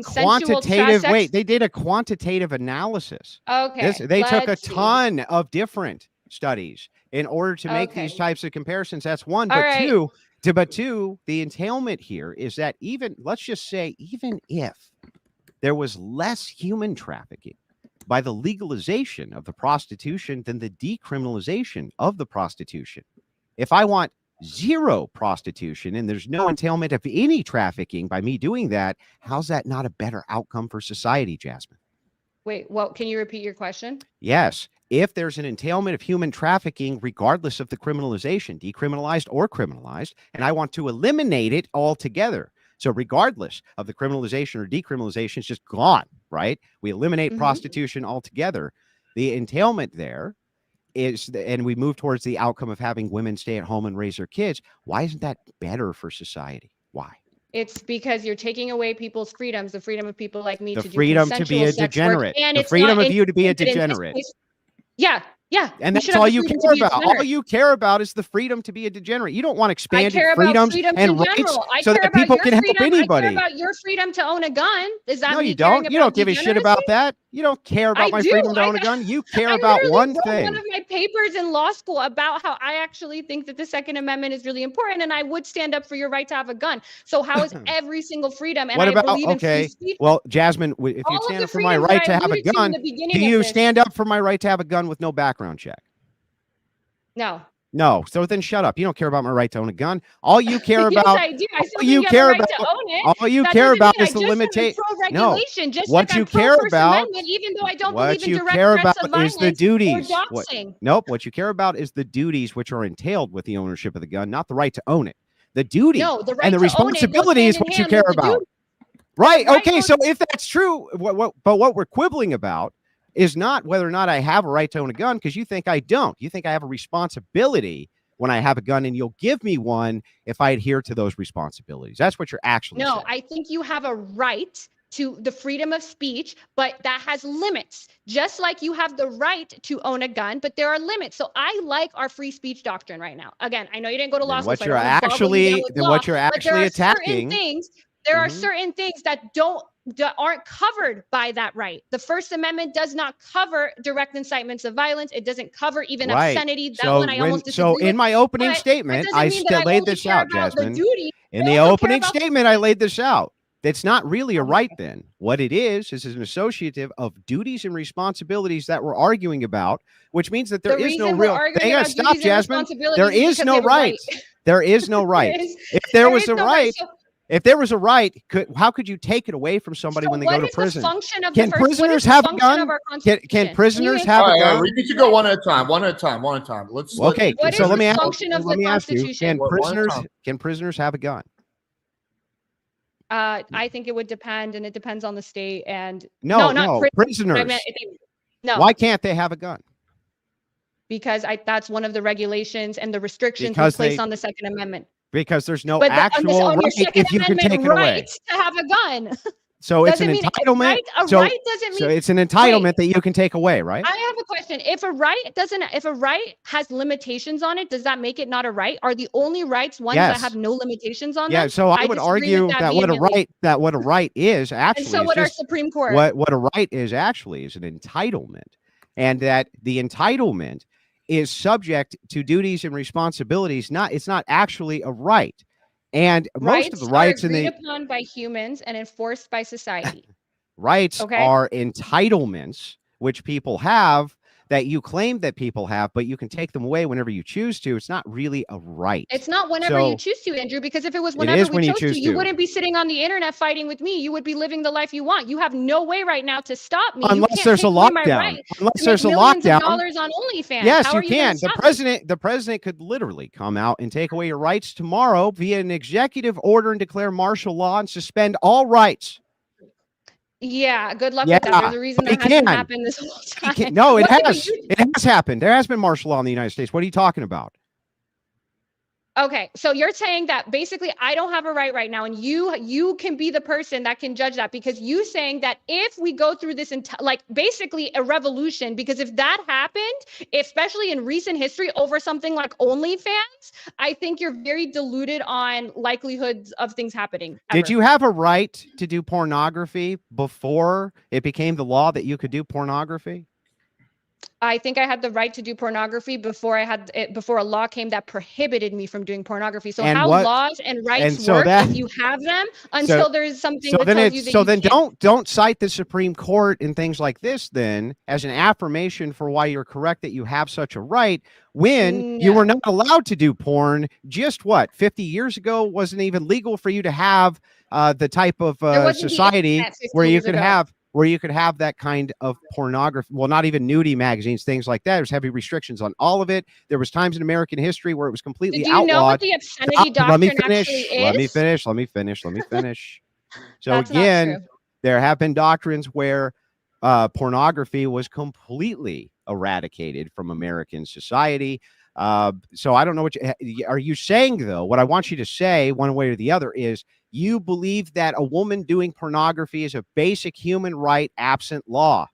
Speaker 3: quantitative analysis.
Speaker 2: Okay.
Speaker 3: They took a ton of different studies in order to make these types of comparisons. That's one. But two, the entailment here is that even if there was less human trafficking by the legalization of the prostitution than the decriminalization of the prostitution. If I want zero prostitution and there's no entailment of any trafficking by me doing that, how's that not a better outcome for society, Jasmine?
Speaker 2: Wait, can you repeat your question?
Speaker 3: Yes. If there's an entailment of human trafficking, regardless of the criminalization, decriminalized or criminalized, and I want to eliminate it altogether. So regardless of the criminalization or decriminalization, it's just gone, right? We eliminate prostitution altogether. The entailment there is, and we move towards the outcome of having women stay at home and raise their kids. Why isn't that better for society? Why?
Speaker 2: It's because you're taking away people's freedoms, the freedom of people like me
Speaker 3: the
Speaker 2: to do
Speaker 3: freedom to be a degenerate,
Speaker 2: and
Speaker 3: the freedom of you to be a degenerate.
Speaker 2: Yeah.
Speaker 3: And that's all you care about. All you care about is the freedom to be a degenerate. You don't want expanded freedoms and rights so that people can help anybody.
Speaker 2: I care about your freedom to own a gun. Is that
Speaker 3: no, you don't. You don't give a shit about that. You don't care about my freedom to own a gun. You care about one thing.
Speaker 2: One of my papers in law school about how I actually think that the Second Amendment is really important, and I would stand up for your right to have a gun. So how is every single freedom? And
Speaker 3: what about,
Speaker 2: I believe in free speech.
Speaker 3: Well, Jasmine, if you stand up for my right to have a gun, do you stand up for my right to have a gun with no background check? No. So then shut up. You don't care about my right to own a gun. All you care about,
Speaker 2: yes, I do. I still you care about, to own it.
Speaker 3: All you care about is the limitation.
Speaker 2: No.
Speaker 3: What you care about,
Speaker 2: even though I don't
Speaker 3: what
Speaker 2: believe
Speaker 3: you
Speaker 2: in direct
Speaker 3: care
Speaker 2: threats
Speaker 3: about
Speaker 2: of violence
Speaker 3: is the duties.
Speaker 2: What
Speaker 3: you care about is the duties which are entailed with the ownership of the gun, not the right to own it. The duty and the responsibility is what you care about. Right. Okay. So if that's true, but what we're quibbling about is not whether or not I have a right to own a gun, because you think I don't. You think I have a responsibility when I have a gun, and you'll give me one if I adhere to those responsibilities. That's what you're actually saying.
Speaker 2: I think you have a right to the freedom of speech, but that has limits. Just like you have the right to own a gun, but there are limits. So I like our free speech doctrine right now. Again, I know you didn't go to law school.
Speaker 3: What you're actually attacking.
Speaker 2: There are certain things that aren't covered by that right. The First Amendment does not cover direct incitements of violence. It doesn't cover even obscenity. That one I almost disagree with.
Speaker 3: So in my opening statement, I laid this out, Jasmine. In the opening statement, I laid this out. That's not really a right then. What it is an associative of duties and responsibilities that we're arguing about, which means that there is no real. Hang on, stop, Jasmine. There is no right. There is no right. If there was a right, if there was a right, how could you take it away from somebody when they go to prison? Can prisoners have a gun? Can prisoners have a gun?
Speaker 1: We need to go one at a time. Let's.
Speaker 3: Okay, so let me
Speaker 2: ask you:
Speaker 3: Can prisoners have a gun?
Speaker 2: I think it would depend, and it depends on the state. And
Speaker 3: no, prisoners.
Speaker 2: No.
Speaker 3: Why can't they have a gun?
Speaker 2: Because that's one of the regulations and the restrictions placed on the Second Amendment.
Speaker 3: Because there's no actual right if you can take it away.
Speaker 2: To have a gun.
Speaker 3: So it's an entitlement.
Speaker 2: A right doesn't mean.
Speaker 3: So it's an entitlement that you can take away, right?
Speaker 2: I have a question. If a right has limitations on it, does that make it not a right? Are the only rights ones that have no limitations on them?
Speaker 3: Yeah. So I would argue that what a right is actually.
Speaker 2: And so what our Supreme Court.
Speaker 3: What a right is actually is an entitlement, and that the entitlement is subject to duties and responsibilities. It's not actually a right. And most of the rights
Speaker 2: are agreed upon by humans and enforced by society.
Speaker 3: Rights are entitlements which people have that you claim that people have, but you can take them away whenever you choose to. It's not really a right.
Speaker 2: It's not whenever you choose to, Andrew, because if it was whenever we chose to, you wouldn't be sitting on the internet fighting with me. You would be living the life you want. You have no way right now to stop me.
Speaker 3: Unless there's a lockdown. Unless there's a lockdown.
Speaker 2: Dollars on OnlyFans.
Speaker 3: Yes, you can. The president could literally come out and take away your rights tomorrow via an executive order and declare martial law and suspend all rights.
Speaker 2: Yeah, good luck with that. There's a reason that hasn't happened this whole time.
Speaker 3: No, it has. It has happened. There has been martial law in the United States. What are you talking about?
Speaker 2: Okay, so you're saying that basically I don't have a right now, and you can be the person that can judge that, because you saying that if we go through this basically a revolution, because if that happened, especially in recent history over something like OnlyFans, I think you're very deluded on likelihoods of things happening.
Speaker 3: Did you have a right to do pornography before it became the law that you could do pornography?
Speaker 2: I think I had the right to do pornography before a law came that prohibited me from doing pornography. So laws and rights work if you have them until there's something that tells you that
Speaker 3: so then don't cite the Supreme Court and things like this then as an affirmation for why you're correct that you have such a right when you were not allowed to do porn just 50 years ago. Wasn't even legal for you to have the type of society where you could have that kind of pornography. Well, not even nudie magazines, things like that. There's heavy restrictions on all of it. There was times in American history where it was completely outlawed. Do you know what
Speaker 2: the obscenity doctrine actually is?
Speaker 3: Let me finish. So again, there have been doctrines where pornography was completely eradicated from American society. So I don't know what are you saying, though? What I want you to say one way or the other is you believe that a woman doing pornography is a basic human right absent law.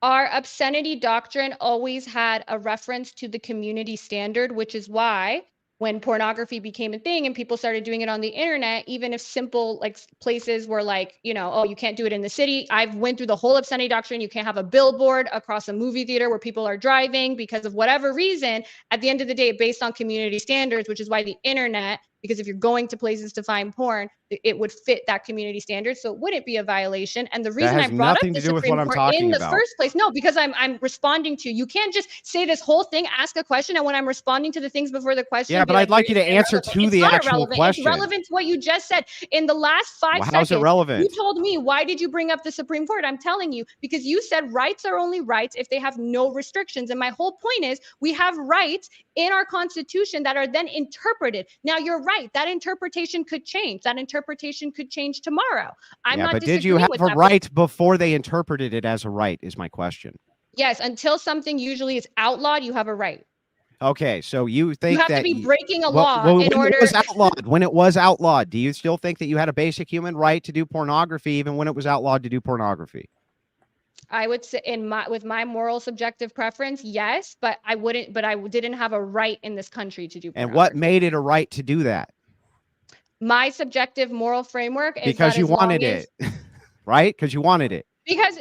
Speaker 2: Our obscenity doctrine always had a reference to the community standard, which is why when pornography became a thing and people started doing it on the internet, even if simple places were you can't do it in the city. I've went through the whole obscenity doctrine. You can't have a billboard across a movie theater where people are driving because of whatever reason. At the end of the day, based on community standards, which is why the internet, because if you're going to places to find porn, it would fit that community standard. So it wouldn't be a violation. And the reason I brought up the Supreme Court in the first place, because I'm responding to you. You can't just say this whole thing, ask a question, and when I'm responding to the things before the question.
Speaker 3: Yeah, but I'd like you to answer to the actual question.
Speaker 2: It's relevant to what you just said. In the last 5 seconds,
Speaker 3: how's it relevant?
Speaker 2: You told me, why did you bring up the Supreme Court? I'm telling you, because you said rights are only rights if they have no restrictions. And my whole point is we have rights in our Constitution that are then interpreted. Now, you're right. That interpretation could change. That interpretation could change tomorrow. I'm not
Speaker 3: but did you have a right before they interpreted it as a right is my question.
Speaker 2: Yes, until something usually is outlawed, you have a right.
Speaker 3: Okay, so you think
Speaker 2: you have to be breaking a law in order.
Speaker 3: When it was outlawed, do you still think that you had a basic human right to do pornography even when it was outlawed to do pornography?
Speaker 2: I would say with my moral subjective preference, yes, but I didn't have a right in this country to do pornography.
Speaker 3: And what made it a right to do that?
Speaker 2: My subjective moral framework is
Speaker 3: because you wanted it, right? Because you wanted it.
Speaker 2: Because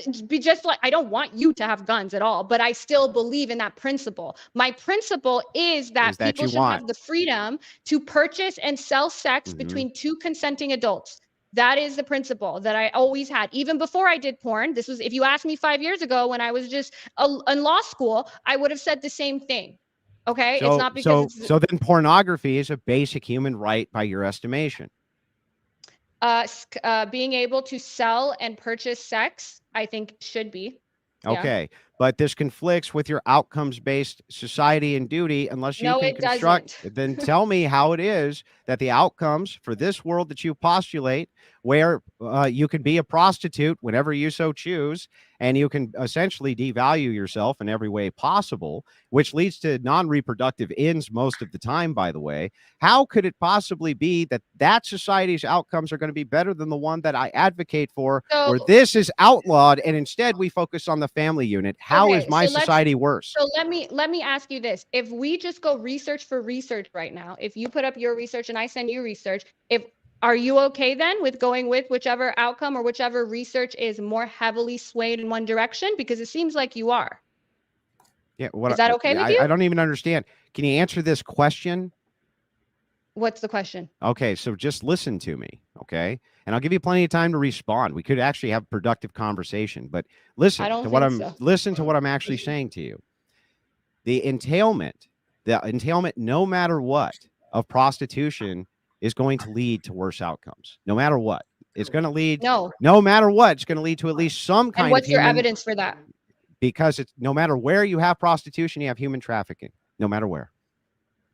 Speaker 2: I don't want you to have guns at all, but I still believe in that principle. My principle is that people should have the freedom to purchase and sell sex between two consenting adults. That is the principle that I always had, even before I did porn. This was, if you asked me 5 years ago when I was just in law school, I would have said the same thing. Okay, it's not because
Speaker 3: so then pornography is a basic human right by your estimation.
Speaker 2: Being able to sell and purchase sex, I think should be.
Speaker 3: Okay, but this conflicts with your outcomes-based society and duty unless you can construct. Then tell me how it is that the outcomes for this world that you postulate, where you can be a prostitute whenever you so choose, and you can essentially devalue yourself in every way possible, which leads to non-reproductive ends most of the time, by the way. How could it possibly be that that society's outcomes are going to be better than the one that I advocate for, where this is outlawed and instead we focus on the family unit? How is my society worse?
Speaker 2: So let me ask you this. If we just go research for research right now, if you put up your research and I send you research, are you okay then with going with whichever outcome or whichever research is more heavily swayed in one direction? Because it seems like you are.
Speaker 3: Yeah.
Speaker 2: Is that okay with you?
Speaker 3: I don't even understand. Can you answer this question?
Speaker 2: What's the question?
Speaker 3: Okay, so just listen to me, okay? And I'll give you plenty of time to respond. We could actually have a productive conversation, but listen to what I'm actually saying to you. The entailment, no matter what, of prostitution is going to lead to worse outcomes. No matter what. It's going to lead no matter what, it's going to lead to at least some kind of.
Speaker 2: And what's your evidence for that?
Speaker 3: Because it's no matter where you have prostitution, you have human trafficking. No matter where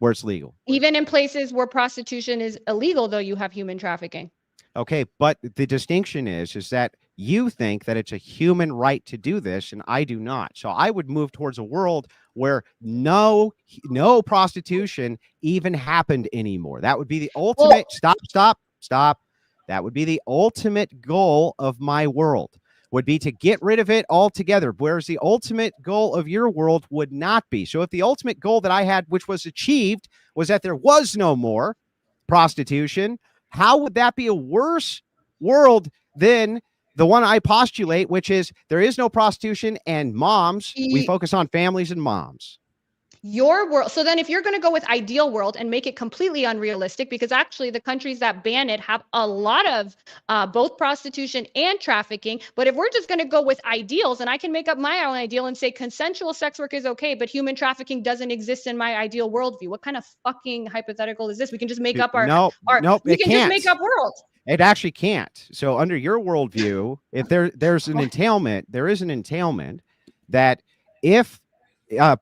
Speaker 3: it's legal.
Speaker 2: Even in places where prostitution is illegal, though, you have human trafficking.
Speaker 3: Okay, but the distinction is that you think that it's a human right to do this, and I do not. So I would move towards a world where no prostitution even happened anymore. That would be the ultimate. Stop. That would be the ultimate goal of my world. Would be to get rid of it altogether, whereas the ultimate goal of your world would not be. So if the ultimate goal that I had, which was achieved, was that there was no more prostitution, how would that be a worse world than the one I postulate, which is there is no prostitution and moms, we focus on families and moms?
Speaker 2: Your world. So then if you're going to go with ideal world and make it completely unrealistic, because actually the countries that ban it have a lot of both prostitution and trafficking. But if we're just going to go with ideals, and I can make up my own ideal and say consensual sex work is okay, but human trafficking doesn't exist in my ideal worldview. What kind of fucking hypothetical is this? We can just make up we can just make up worlds.
Speaker 3: It actually can't. So under your worldview, if there's an entailment, there is an entailment that if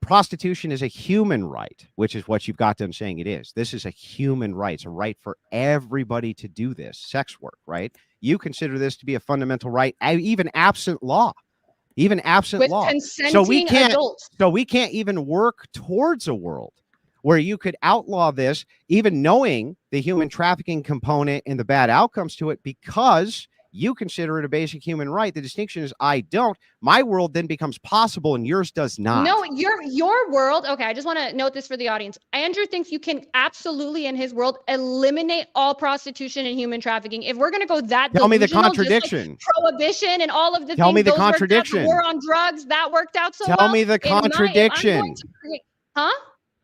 Speaker 3: prostitution is a human right, which is what you've got them saying it is. This is a human right. It's a right for everybody to do this sex work, right? You consider this to be a fundamental right, even absent law,
Speaker 2: With consenting adults.
Speaker 3: So we can't even work towards a world where you could outlaw this, even knowing the human trafficking component and the bad outcomes to it, because you consider it a basic human right. The distinction is I don't. My world then becomes possible and yours does not.
Speaker 2: No, your world. Okay, I just want to note this for the audience. Andrew thinks you can absolutely, in his world, eliminate all prostitution and human trafficking. If we're going to go that
Speaker 3: tell me the contradiction.
Speaker 2: Like prohibition and all of the
Speaker 3: tell
Speaker 2: things.
Speaker 3: Me the contradiction.
Speaker 2: War on drugs, that worked out so
Speaker 3: tell
Speaker 2: well.
Speaker 3: Me the contradiction.
Speaker 2: Huh?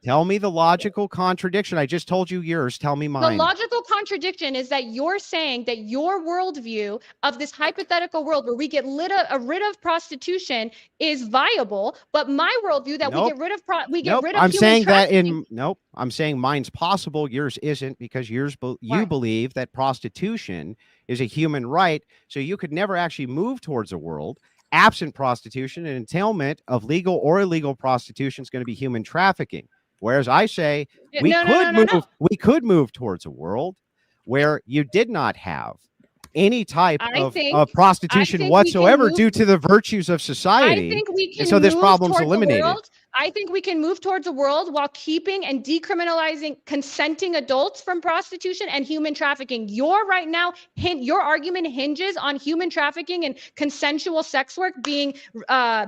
Speaker 3: Tell me the logical contradiction. I just told you yours. Tell me mine.
Speaker 2: The logical contradiction is that you're saying that your worldview of this hypothetical world where we get rid of prostitution is viable, but my worldview that we get rid of
Speaker 3: I'm saying that I'm saying mine's possible. Yours isn't, because you believe that prostitution is a human right. So you could never actually move towards a world absent prostitution, and entailment of legal or illegal prostitution is going to be human trafficking. Whereas I say we could move towards a world where you did not have any type of prostitution whatsoever due to the virtues of society.
Speaker 2: I think we can
Speaker 3: so this problem's eliminated.
Speaker 2: I think we can move towards a world while keeping and decriminalizing consenting adults from prostitution and human trafficking. Your argument hinges on human trafficking and consensual sex work being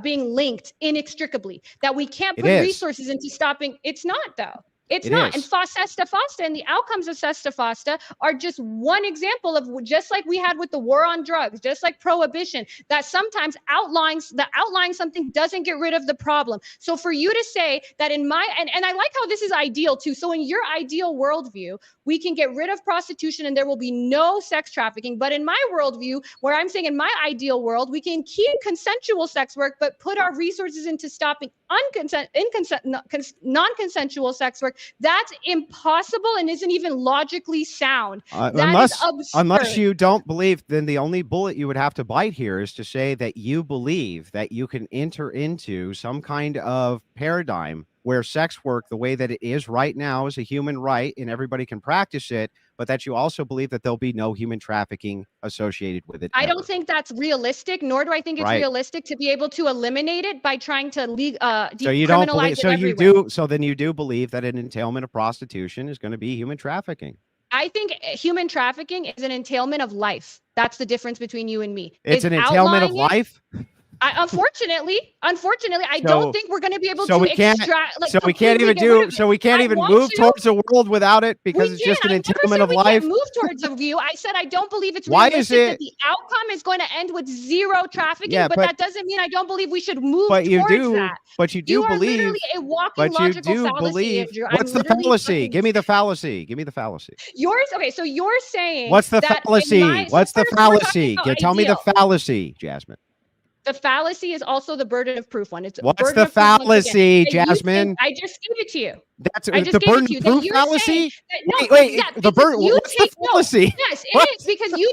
Speaker 2: linked inextricably. That we can't put resources into stopping. It's not, though. It's
Speaker 3: It
Speaker 2: not.
Speaker 3: is.
Speaker 2: And FOSTA and the outcomes of FOSTA are just one example of, just like we had with the war on drugs, just like prohibition, that sometimes outlawing something doesn't get rid of the problem. So for you to say that and I like how this is ideal too. So in your ideal worldview, we can get rid of prostitution and there will be no sex trafficking. But in my worldview, where I'm saying in my ideal world, we can keep consensual sex work, but put our resources into stopping non-consensual sex work. That's impossible and isn't even logically sound. That is absurd.
Speaker 3: Unless you don't believe, then the only bullet you would have to bite here is to say that you believe that you can enter into some kind of paradigm where sex work, the way that it is right now, is a human right and everybody can practice it, but that you also believe that there'll be no human trafficking associated with it.
Speaker 2: I don't think that's realistic, nor do I think it's realistic to be able to eliminate it by trying to decriminalize
Speaker 3: so you don't believe,
Speaker 2: it everywhere.
Speaker 3: So then you do believe that an entailment of prostitution is going to be human trafficking.
Speaker 2: I think human trafficking is an entailment of life. That's the difference between you and me.
Speaker 3: It's an entailment of life?
Speaker 2: Unfortunately, I don't think we're going to be able to extract.
Speaker 3: So we can't even move towards a world without it because it's just an entailment of life.
Speaker 2: Can't move towards a view. I said I don't believe it's realistic that the outcome is going to end with zero trafficking, but that doesn't mean I don't believe we should move towards that.
Speaker 3: But you do believe.
Speaker 2: You are literally a walking logical fallacy, Andrew.
Speaker 3: What's the fallacy? Give me the fallacy.
Speaker 2: Yours. Okay, so you're saying
Speaker 3: what's the fallacy? What's the fallacy? Tell me the fallacy, Jasmine.
Speaker 2: The fallacy is also the burden of proof one.
Speaker 3: What's the fallacy, Jasmine?
Speaker 2: I just gave it to you.
Speaker 3: That's the burden of proof fallacy. Wait, the burden. What's the fallacy?
Speaker 2: Yes, it is because you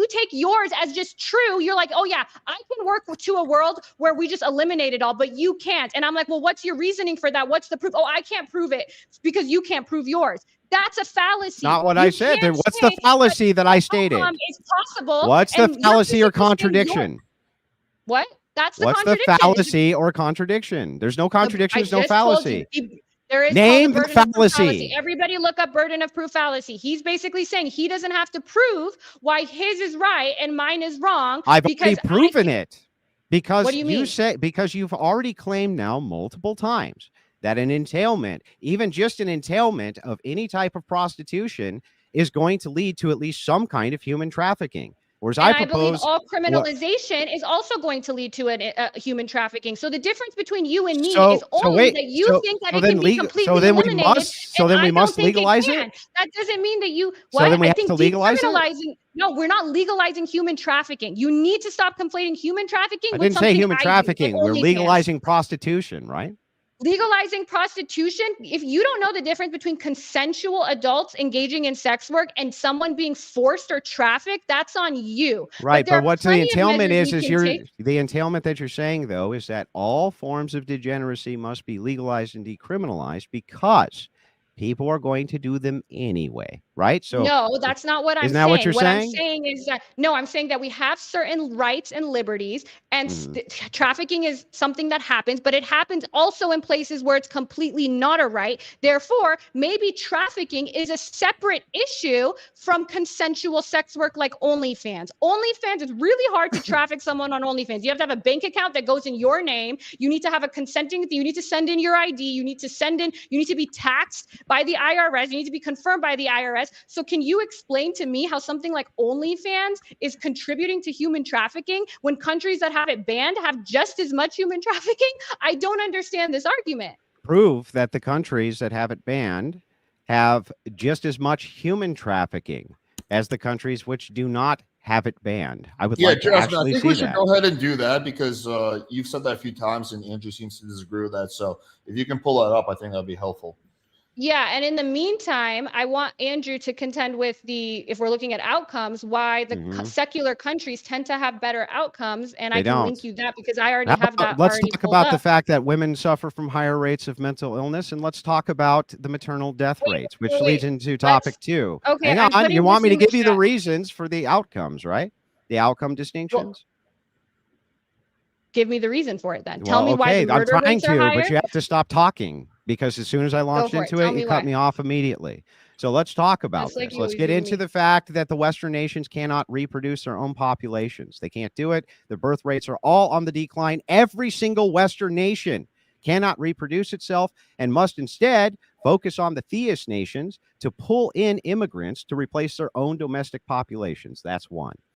Speaker 2: take yours as just true. You're like, oh yeah, I can work to a world where we just eliminate it all, but you can't. And I'm like, well, what's your reasoning for that? What's the proof? Oh, I can't prove it because you can't prove yours. That's a fallacy.
Speaker 3: Not what I said. What's the fallacy that I stated?
Speaker 2: It's possible.
Speaker 3: What's the fallacy or contradiction?
Speaker 2: What? That's the
Speaker 3: What's
Speaker 2: contradiction.
Speaker 3: The fallacy or contradiction? There's no contradiction. There's no fallacy.
Speaker 2: There is
Speaker 3: name the fallacy.
Speaker 2: Everybody look up burden of proof fallacy. He's basically saying he doesn't have to prove why his is right and mine is wrong.
Speaker 3: I've already proven it. Because
Speaker 2: what do you mean?
Speaker 3: Because you've already claimed now multiple times that an entailment, even just an entailment of any type of prostitution, is going to lead to at least some kind of human trafficking. Whereas I
Speaker 2: believe all criminalization is also going to lead to a human trafficking. So the difference between you and me is only that you think that it can be completely eliminated.
Speaker 3: So then we must legalize it?
Speaker 2: That doesn't mean that you...
Speaker 3: So then we have to legalize it?
Speaker 2: No, we're not legalizing human trafficking. You need to stop conflating human trafficking with something
Speaker 3: I didn't say human trafficking. We're legalizing prostitution, right?
Speaker 2: Legalizing prostitution, if you don't know the difference between consensual adults engaging in sex work and someone being forced or trafficked, that's on you.
Speaker 3: Right, but what the entailment is the entailment that you're saying, though, is that all forms of degeneracy must be legalized and decriminalized because people are going to do them anyway, right? So
Speaker 2: no, that's not what I'm saying.
Speaker 3: Isn't that what you're saying?
Speaker 2: I'm saying is that I'm saying that we have certain rights and liberties, and trafficking is something that happens, but it happens also in places where it's completely not a right. Therefore, maybe trafficking is a separate issue from consensual sex work like OnlyFans. OnlyFans is really hard to traffic someone on OnlyFans. You have to have a bank account that goes in your name. You need to have a consenting. You need to send in your ID. You need to be taxed by the IRS. You need to be confirmed by the IRS. So can you explain to me how something like OnlyFans is contributing to human trafficking when countries that have it banned have just as much human trafficking? I don't understand this argument.
Speaker 3: Prove that the countries that have it banned have just as much human trafficking as the countries which do not have it banned. I would like to actually
Speaker 1: I think we should go ahead and do that because you've said that a few times and Andrew seems to disagree with that. So if you can pull that up, I think that'd be helpful.
Speaker 2: Yeah, and in the meantime, I want Andrew to contend with if we're looking at outcomes, why the secular countries tend to have better outcomes, and I can link you that because I already have that.
Speaker 3: Let's talk about the fact that women suffer from higher rates of mental illness, and let's talk about the maternal death rates, which leads into topic 2.
Speaker 2: Okay,
Speaker 3: hang on. You want me to give you the reasons for the outcomes, right? The outcome distinctions.
Speaker 2: Give me the reason for it then. Tell me why the murder rates are higher.
Speaker 3: But you have to stop talking because as soon as I launched into it, you cut me off immediately. So let's talk about this. Let's get into the fact that the Western nations cannot reproduce their own populations. They can't do it. The birth rates are all on the decline. Every single Western nation cannot reproduce itself, and must instead focus on the theist nations to pull in immigrants to replace their own domestic populations. That's one.